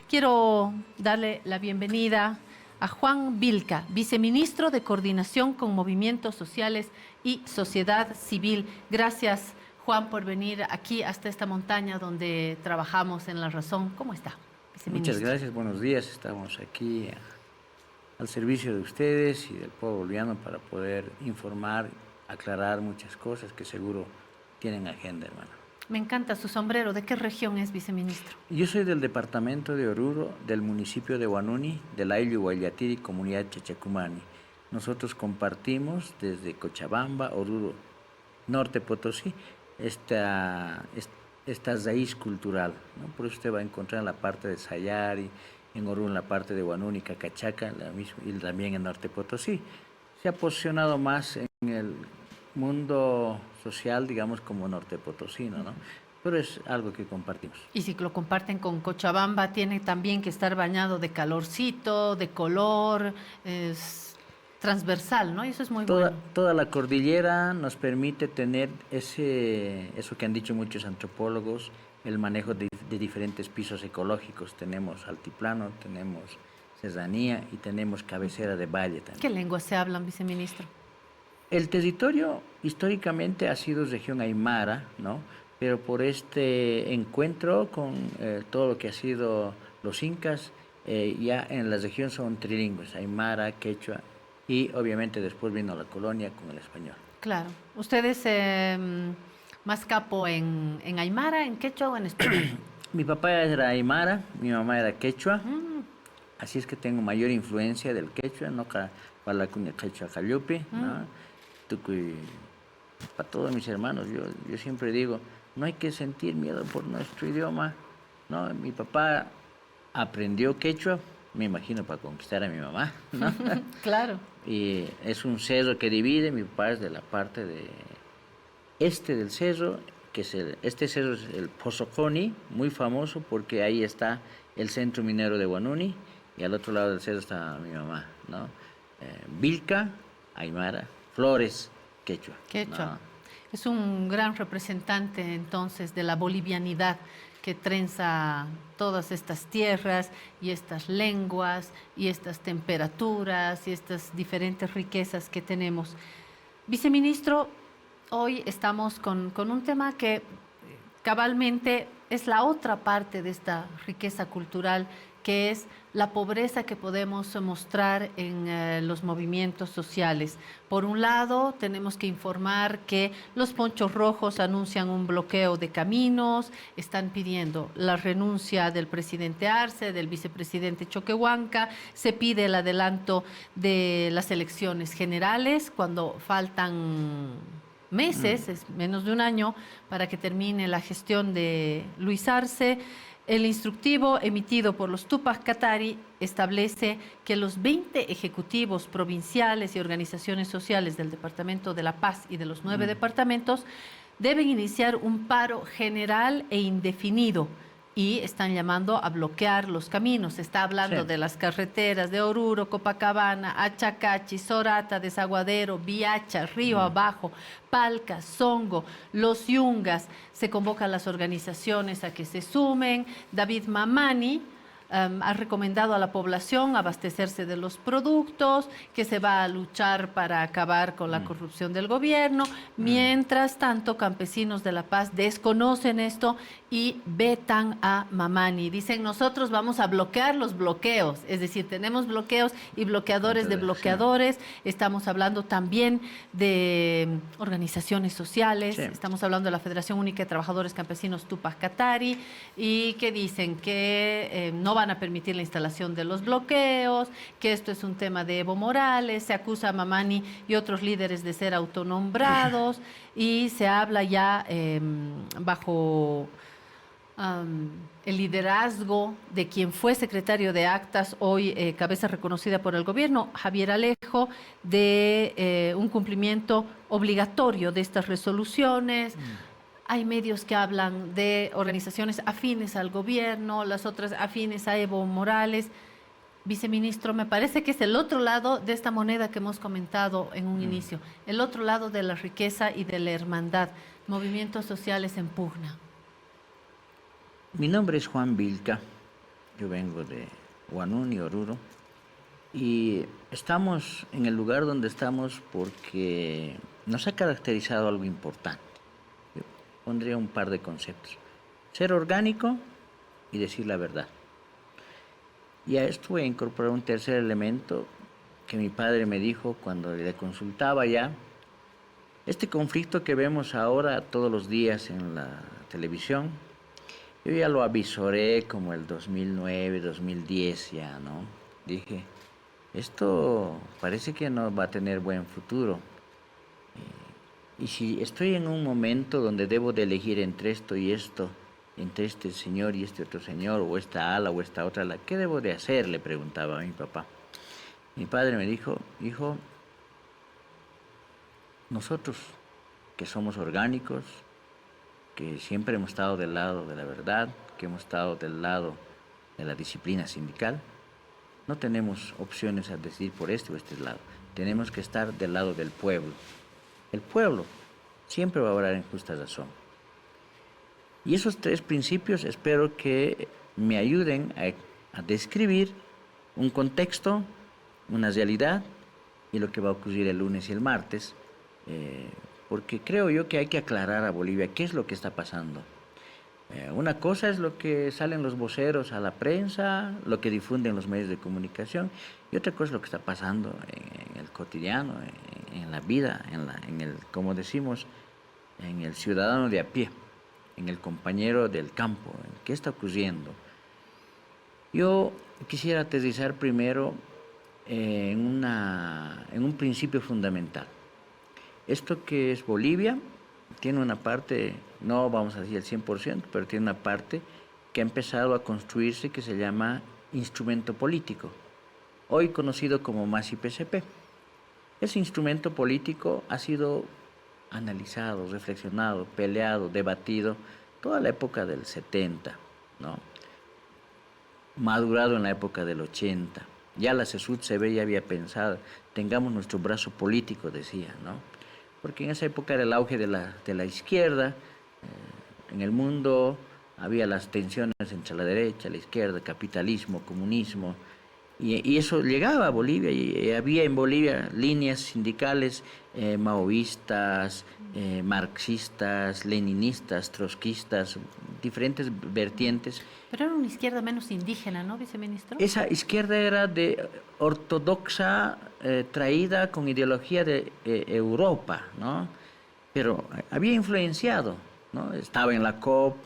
Quiero darle la bienvenida a Juan Vilca, viceministro de Coordinación con Movimientos Sociales y Sociedad Civil. Gracias, Juan, por venir aquí hasta esta montaña donde trabajamos en La Razón. ¿Cómo está, viceministro? Muchas gracias, buenos días. Estamos aquí al servicio de ustedes y del pueblo boliviano para poder informar, aclarar muchas cosas que seguro tienen agenda, hermano. Me encanta su sombrero. ¿De qué región es, viceministro? Yo soy del departamento de Oruro, del municipio de Huanuni, del Ayllu Guayatiri, comunidad Chachacumani. Nosotros compartimos desde Cochabamba, Oruro, Norte Potosí, esta raíz cultural, ¿no? Por eso usted va a encontrar en la parte de Sayari, en Oruro en la parte de Huanuni, Cacachaca, y también en Norte Potosí. Se ha posicionado más en el mundo social, digamos, como norte potosino, ¿no? Pero es algo que compartimos. Y si lo comparten con Cochabamba, tiene también que estar bañado de calorcito, de color, es transversal, ¿no? Y eso es muy bueno. Toda la cordillera nos permite tener eso que han dicho muchos antropólogos, el manejo de diferentes pisos ecológicos. Tenemos altiplano, tenemos serranía y tenemos cabecera de valle también. ¿Qué lenguas se hablan, viceministro? El territorio históricamente ha sido región aymara, ¿no? Pero por este encuentro con todo lo que ha sido los incas, ya en la región son trilingües, aymara, quechua, y obviamente después vino la colonia con el español. Claro. ¿Usted es más capo en aymara, en quechua o en español? Mi papá era aymara, mi mamá era quechua, así es que tengo mayor influencia del quechua, no para la cuña quechua cayupi, ¿no? Para todos mis hermanos, yo siempre digo, no hay que sentir miedo por nuestro idioma, ¿no? Mi papá aprendió quechua, me imagino para conquistar a mi mamá, ¿no? Claro. Y es un cerro que divide, mi papá es de la parte de este del cerro, que es este cerro es el Pozoconi, muy famoso porque ahí está el centro minero de Huanuni, y al otro lado del cerro está mi mamá, ¿no? Vilca, aymara, Flores, quechua. Quechua. No. Es un gran representante entonces de la bolivianidad que trenza todas estas tierras y estas lenguas y estas temperaturas y estas diferentes riquezas que tenemos. Viceministro, hoy estamos con un tema que cabalmente es la otra parte de esta riqueza cultural, que es la pobreza que podemos mostrar en los movimientos sociales. Por un lado, tenemos que informar que los Ponchos Rojos anuncian un bloqueo de caminos, están pidiendo la renuncia del presidente Arce, del vicepresidente Choquehuanca, se pide el adelanto de las elecciones generales cuando faltan meses, es menos de un año, para que termine la gestión de Luis Arce. El instructivo emitido por los Tupac Katari establece que los 20 ejecutivos provinciales y organizaciones sociales del Departamento de La Paz y de los 9 departamentos deben iniciar un paro general e indefinido y están llamando a bloquear los caminos. Se está hablando de las carreteras de Oruro, Copacabana, Achacachi, Sorata, Desaguadero, Viacha, Río Abajo, Palca, Songo, Los Yungas. Se convocan las organizaciones a que se sumen. David Mamani ha recomendado a la población abastecerse de los productos, que se va a luchar para acabar con la corrupción del gobierno. Mientras tanto, campesinos de La Paz desconocen esto y vetan a Mamani. Dicen, nosotros vamos a bloquear los bloqueos, es decir, tenemos bloqueos y bloqueadores de bloqueadores. Estamos hablando también de organizaciones sociales, estamos hablando de la Federación Única de Trabajadores Campesinos Tupac Katari, y que dicen que no va van a permitir la instalación de los bloqueos, que esto es un tema de Evo Morales, se acusa a Mamani y otros líderes de ser autonombrados y se habla ya bajo el liderazgo de quien fue secretario de Actas, hoy cabeza reconocida por el gobierno, Javier Alejo, de un cumplimiento obligatorio de estas resoluciones. Hay medios que hablan de organizaciones afines al gobierno, las otras afines a Evo Morales. Viceministro, me parece que es el otro lado de esta moneda que hemos comentado en un inicio, el otro lado de la riqueza y de la hermandad, movimientos sociales en pugna. Mi nombre es Juan Vilca, yo vengo de Huanuni, Oruro, y estamos en el lugar donde estamos porque nos ha caracterizado algo importante. Yo pondría un par de conceptos. Ser orgánico y decir la verdad. Y a esto voy a incorporar un tercer elemento que mi padre me dijo cuando le consultaba ya. Este conflicto que vemos ahora todos los días en la televisión, yo ya lo avisoré como el 2009, 2010 ya, ¿no? Dije, esto parece que no va a tener buen futuro. Y si estoy en un momento donde debo de elegir entre esto y esto, entre este señor y este otro señor, o esta ala o esta otra ala, ¿qué debo de hacer?, le preguntaba a mi papá. Mi padre me dijo, hijo, nosotros que somos orgánicos, que siempre hemos estado del lado de la verdad, que hemos estado del lado de la disciplina sindical, no tenemos opciones a decidir por este o este lado. Tenemos que estar del lado del pueblo. El pueblo siempre va a obrar en justa razón. Y esos tres principios espero que me ayuden a describir un contexto, una realidad y lo que va a ocurrir el lunes y el martes, porque creo yo que hay que aclarar a Bolivia qué es lo que está pasando. Una cosa es lo que salen los voceros a la prensa, lo que difunden los medios de comunicación, y otra cosa es lo que está pasando en el cotidiano, en la vida, en el, como decimos, en el ciudadano de a pie, en el compañero del campo. ¿Qué está ocurriendo? Yo quisiera aterrizar primero en un principio fundamental. Esto que es Bolivia tiene una parte, no vamos a decir el 100%, pero tiene una parte que ha empezado a construirse que se llama instrumento político, hoy conocido como MAS-IPCP. Ese instrumento político ha sido analizado, reflexionado, peleado, debatido toda la época del 70, ¿no? Madurado en la época del 80. Ya la CESUD-CB ya había pensado, tengamos nuestro brazo político, decía, ¿no? Porque en esa época era el auge de la izquierda, en el mundo había las tensiones entre la derecha, la izquierda, capitalismo, comunismo, y eso llegaba a Bolivia, y había en Bolivia líneas sindicales maoístas, marxistas, leninistas, trotskistas, diferentes vertientes. Pero era una izquierda menos indígena, ¿no, viceministro? Esa izquierda era de ortodoxa, traída con ideología de Europa, ¿no? Pero había influenciado, ¿no? Estaba en la COP,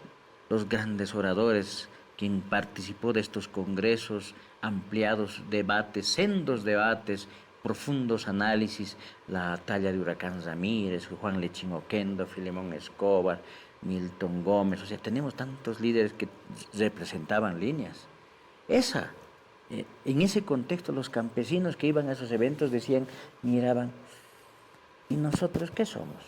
los grandes oradores, quien participó de estos congresos, ampliados debates, sendos debates, profundos análisis, la talla de Huracán Ramírez, Juan Lechín Oquendo, Filemón Escobar, Milton Gómez, o sea, tenemos tantos líderes que representaban líneas. En ese contexto, los campesinos que iban a esos eventos decían, miraban, ¿y nosotros qué somos?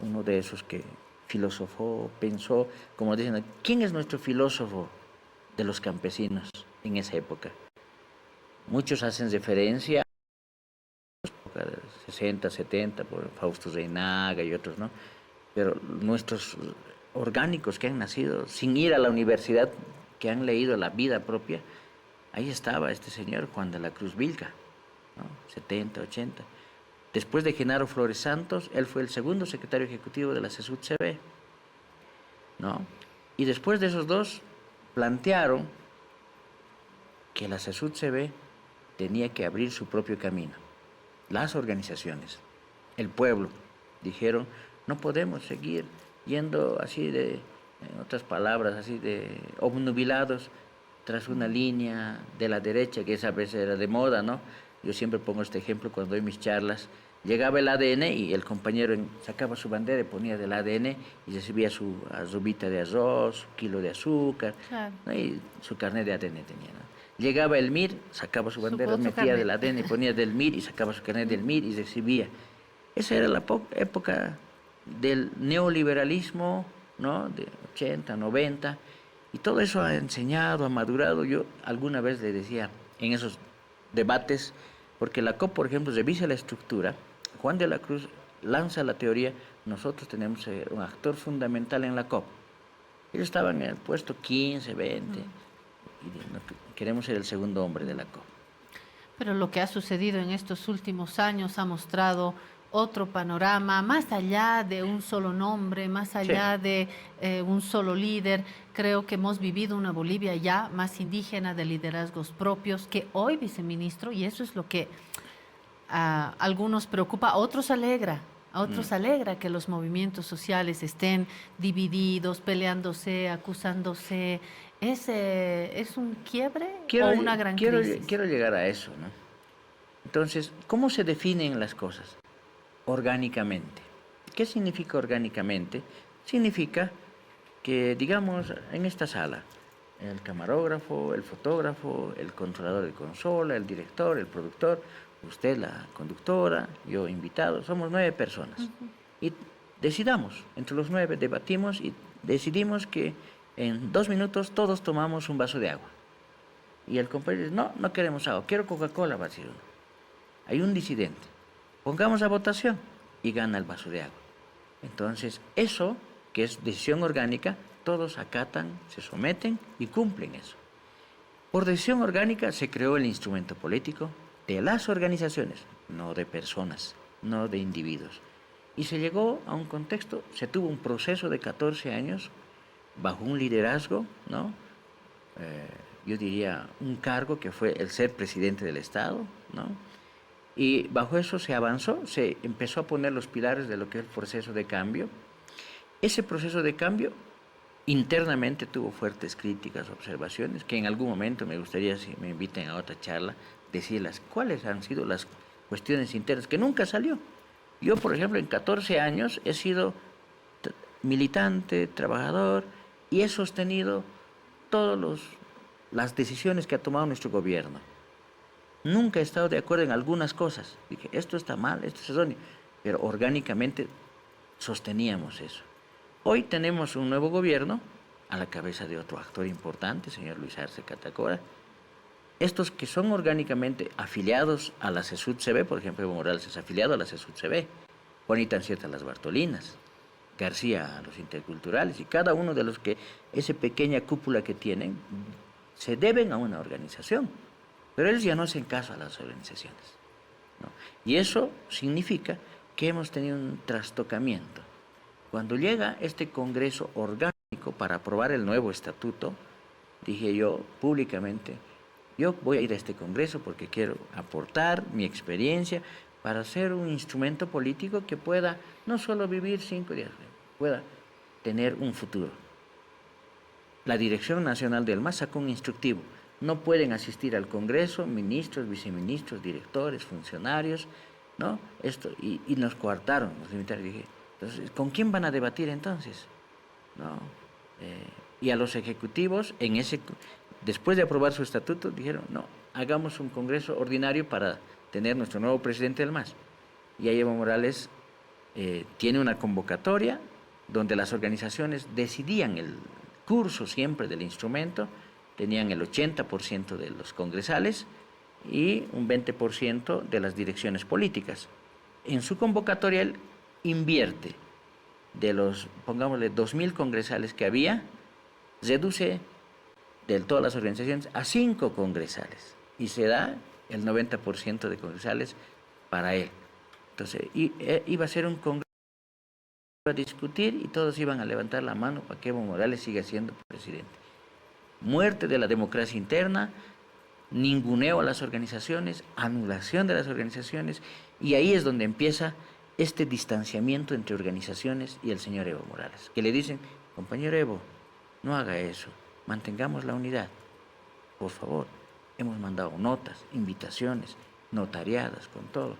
Uno de esos que filosofó, pensó, como dicen, ¿quién es nuestro filósofo de los campesinos en esa época? Muchos hacen referencia a la época de 60, 70, por Fausto Reinaga y otros, ¿no? Pero nuestros orgánicos que han nacido sin ir a la universidad, que han leído la vida propia, ahí estaba este señor Juan de la Cruz Vilca, ¿no? 70, 80. Después de Genaro Flores Santos, él fue el segundo secretario ejecutivo de la CESUD-CB, ¿no? Y después de esos dos, plantearon que la CESUD-CB tenía que abrir su propio camino. Las organizaciones, el pueblo, dijeron, no podemos seguir yendo así de, en otras palabras, así de obnubilados tras una línea de la derecha, que esa vez era de moda, ¿no? Yo siempre pongo este ejemplo cuando doy mis charlas. Llegaba el ADN y el compañero sacaba su bandera y ponía del ADN y recibía su arrobita de arroz, su kilo de azúcar, Claro. ¿no? Y su carnet de ADN tenía, ¿no? Llegaba el MIR, sacaba su bandera, otro metía carnet. del ADN y ponía del MIR y sacaba su carnet del MIR y recibía. Esa era la época del neoliberalismo, ¿no? De 80, 90, y todo eso ha enseñado, ha madurado. Yo alguna vez le decía en esos debates, porque la COP, por ejemplo, revisa la estructura, Juan de la Cruz lanza la teoría, nosotros tenemos un actor fundamental en la COP. Ellos estaban en el puesto 15, 20, y queremos ser el segundo hombre de la COP. Pero lo que ha sucedido en estos últimos años ha mostrado otro panorama, más allá de un solo nombre, más allá de un solo líder. Creo que hemos vivido una Bolivia ya más indígena, de liderazgos propios, que hoy, viceministro, y eso es lo que a algunos preocupa, a otros alegra. A otros alegra que los movimientos sociales estén divididos, peleándose, acusándose. ¿Es un quiebre o una gran crisis? Quiero llegar a eso, ¿no? Entonces, ¿cómo se definen las cosas? Orgánicamente. ¿Qué significa orgánicamente? Significa que, digamos, en esta sala, el camarógrafo, el fotógrafo, el controlador de consola, el director, el productor, usted la conductora, yo invitado, somos 9 personas. Y decidamos, entre los 9 debatimos y decidimos que en 2 minutos todos tomamos un vaso de agua. Y el compañero dice, no queremos agua, quiero Coca-Cola, va a decir uno. Hay un disidente. Pongamos a votación y gana el vaso de agua. Entonces, eso, que es decisión orgánica, todos acatan, se someten y cumplen eso. Por decisión orgánica se creó el instrumento político de las organizaciones, no de personas, no de individuos. Y se llegó a un contexto, se tuvo un proceso de 14 años bajo un liderazgo, ¿no? Yo diría un cargo que fue el ser presidente del Estado, ¿no? Y bajo eso se avanzó, se empezó a poner los pilares de lo que es el proceso de cambio. Ese proceso de cambio internamente tuvo fuertes críticas, observaciones, que en algún momento me gustaría, si me inviten a otra charla, decirlas cuáles han sido las cuestiones internas, que nunca salió. Yo, por ejemplo, en 14 años he sido militante, trabajador, y he sostenido todas las decisiones que ha tomado nuestro gobierno. Nunca he estado de acuerdo en algunas cosas. Dije, esto está mal, esto es erróneo, pero orgánicamente sosteníamos eso. Hoy tenemos un nuevo gobierno a la cabeza de otro actor importante, señor Luis Arce Catacora. Estos que son orgánicamente afiliados a la CESUD-CB, por ejemplo, Evo Morales es afiliado a la CESUD-CB, Juanita Ancieta a las Bartolinas, García a los interculturales, y cada uno de los que, esa pequeña cúpula que tienen, se deben a una organización, pero ellos ya no hacen caso a las organizaciones, ¿no? Y eso significa que hemos tenido un trastocamiento. Cuando llega este Congreso orgánico para aprobar el nuevo estatuto, dije yo públicamente, yo voy a ir a este Congreso porque quiero aportar mi experiencia para ser un instrumento político que pueda no solo vivir 5 días, pueda tener un futuro. La Dirección Nacional del MAS sacó un instructivo. No pueden asistir al Congreso ministros, viceministros, directores, funcionarios, ¿no? Y nos coartaron, nos limitaron. Dije, entonces, ¿con quién van a debatir entonces? ¿No? Y a los ejecutivos, después de aprobar su estatuto, dijeron, no, hagamos un Congreso ordinario para tener nuestro nuevo presidente del MAS. Y ahí Evo Morales tiene una convocatoria donde las organizaciones decidían el curso siempre del instrumento, tenían el 80% de los congresales y un 20% de las direcciones políticas. En su convocatoria él invierte de los, pongámosle, 2.000 congresales que había, reduce de todas las organizaciones a 5 congresales y se da el 90% de congresales para él. Entonces, iba a ser un congreso, iba a discutir y todos iban a levantar la mano para que Evo Morales siga siendo presidente. Muerte de la democracia interna, ninguneo a las organizaciones, anulación de las organizaciones, y ahí es donde empieza este distanciamiento entre organizaciones y el señor Evo Morales, que le dicen, compañero Evo, no haga eso, mantengamos la unidad. por favor, hemos mandado notas, invitaciones, notariadas, con todo.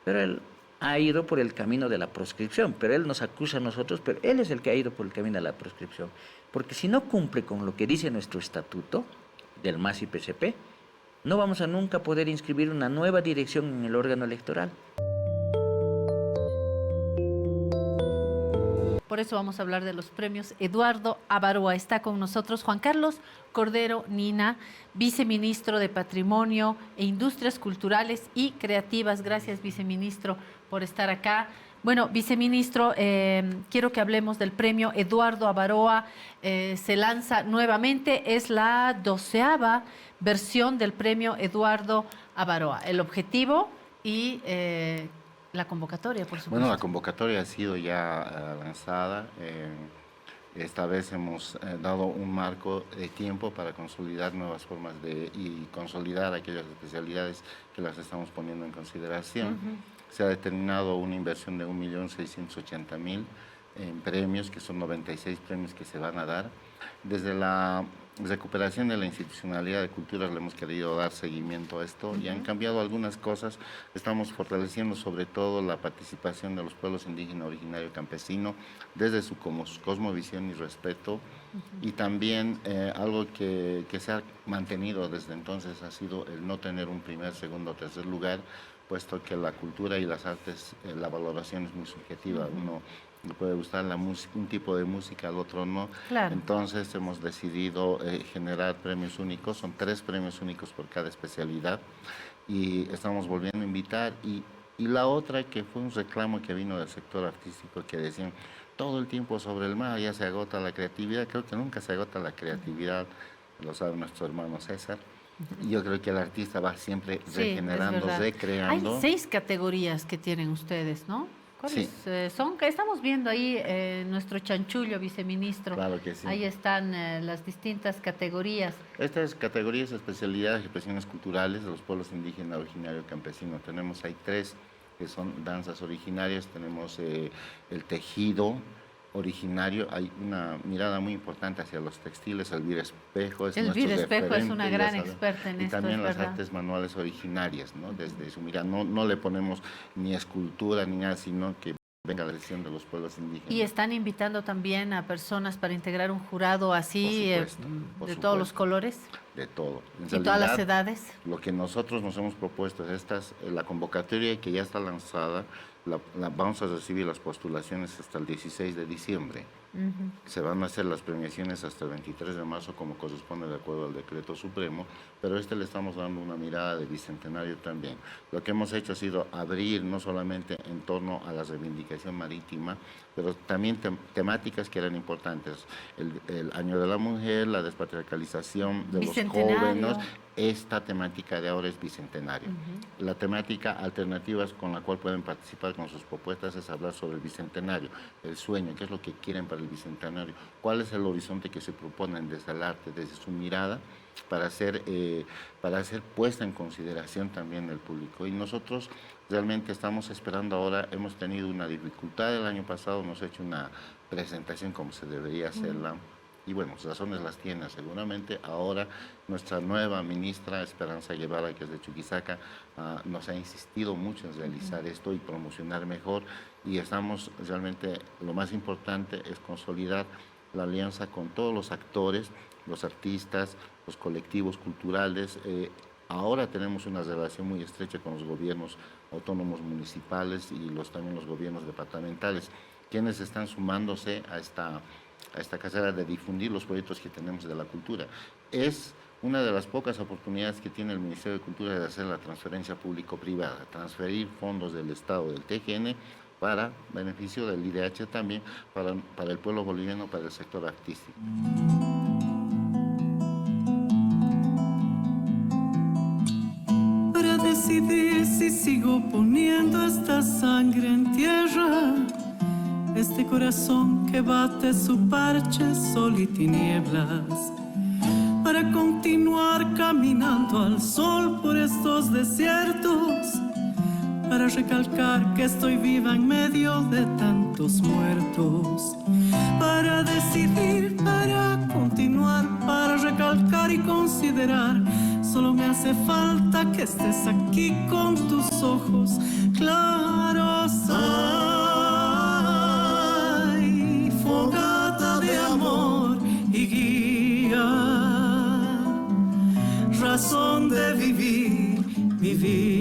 Pero él ha ido por el camino de la proscripción, pero él nos acusa a nosotros, pero él es el que ha ido por el camino de la proscripción. Porque si no cumple con lo que dice nuestro estatuto del MAS y PCP, no vamos a nunca poder inscribir una nueva dirección en el órgano electoral. Por eso vamos a hablar de los premios Eduardo Abaroa. Está con nosotros Juan Carlos Cordero Nina, viceministro de Patrimonio e Industrias Culturales y Creativas. Gracias, viceministro, por estar acá. Bueno, viceministro, quiero que hablemos del premio Eduardo Abaroa. Se lanza nuevamente, es la 12ª versión del premio Eduardo Abaroa. El objetivo y la convocatoria, por supuesto. Bueno, la convocatoria ha sido ya lanzada. Esta vez hemos dado un marco de tiempo para consolidar nuevas formas y consolidar aquellas especialidades que las estamos poniendo en consideración. Se ha determinado una inversión de 1.680.000 en premios, que son 96 premios que se van a dar. Desde la recuperación de la institucionalidad de culturas le hemos querido dar seguimiento a esto y han cambiado algunas cosas. Estamos fortaleciendo sobre todo la participación de los pueblos indígena, originario y campesino desde su cosmovisión y respeto. Y también algo que se ha mantenido desde entonces ha sido el no tener un primer, segundo o tercer lugar, puesto que la cultura y las artes, la valoración es muy subjetiva. Uno le puede gustar un tipo de música, al otro no. Claro. Entonces hemos decidido generar premios únicos, son 3 premios únicos por cada especialidad y estamos volviendo a invitar. Y la otra, que fue un reclamo que vino del sector artístico, que decían todo el tiempo sobre el mar, ya se agota la creatividad. Creo que nunca se agota la creatividad, lo sabe nuestro hermano César. Yo creo que el artista va siempre regenerando, recreando. Hay 6 categorías que tienen ustedes, ¿no? ¿Cuáles son? Que estamos viendo ahí nuestro chanchullo, viceministro. Claro que sí. Ahí están las distintas categorías. Estas categorías, especialidades y expresiones culturales de los pueblos indígena, originario y campesino. Tenemos, hay 3 que son danzas originarias, tenemos el tejido originario, hay una mirada muy importante hacia los textiles. Elvira Espejo es Elvira Espejo es una gran experta en y esto. Y también es las verdad. artes manuales originarias, ¿no? Desde su mirada, no le ponemos ni escultura ni nada, sino que venga la decisión de los pueblos indígenas. Y están invitando también a personas para integrar un jurado así, de todos los colores. De todo. Y todas las edades. Lo que nosotros nos hemos propuesto es la convocatoria que ya está lanzada. Vamos a recibir las postulaciones hasta el 16 de diciembre. Se van a hacer las premiaciones hasta el 23 de marzo, como corresponde de acuerdo al decreto supremo, pero le estamos dando una mirada de bicentenario también. Lo que hemos hecho ha sido abrir no solamente en torno a la reivindicación marítima, pero también temáticas que eran importantes. El año de la mujer, la despatriarcalización de los jóvenes. Esta temática de ahora es bicentenario. La temática alternativas con la cual pueden participar con sus propuestas es hablar sobre el bicentenario, el sueño, qué es lo que quieren para el bicentenario, cuál es el horizonte que se proponen desde el arte, desde su mirada, para ser puesta en consideración también del público. Y nosotros realmente estamos esperando ahora, hemos tenido una dificultad el año pasado, hemos hecho una presentación como se debería hacerla. Y bueno, razones las tiene seguramente. Ahora nuestra nueva ministra Esperanza Guevara, que es de Chuquisaca, nos ha insistido mucho en realizar esto y promocionar mejor. Y estamos realmente, lo más importante es consolidar la alianza con todos los actores, los artistas, los colectivos culturales. Ahora tenemos una relación muy estrecha con los gobiernos autónomos municipales y también los gobiernos departamentales, quienes están sumándose a esta carrera de difundir los proyectos que tenemos de la cultura. Es una de las pocas oportunidades que tiene el Ministerio de Cultura de hacer la transferencia público-privada, transferir fondos del Estado, del TGN, para beneficio del IDH también, para el pueblo boliviano, para el sector artístico. Para decidir si sigo poniendo esta sangre en tierra, este corazón que bate su parche, sol y tinieblas, para continuar caminando al sol por estos desiertos, para recalcar que estoy viva en medio de tantos muertos, para decidir, para continuar, para recalcar recalcar y considerar. Solo me hace falta que estés aquí con tus ojos claros. Ay, fogata de amor y guía, razón de vivir mi vida.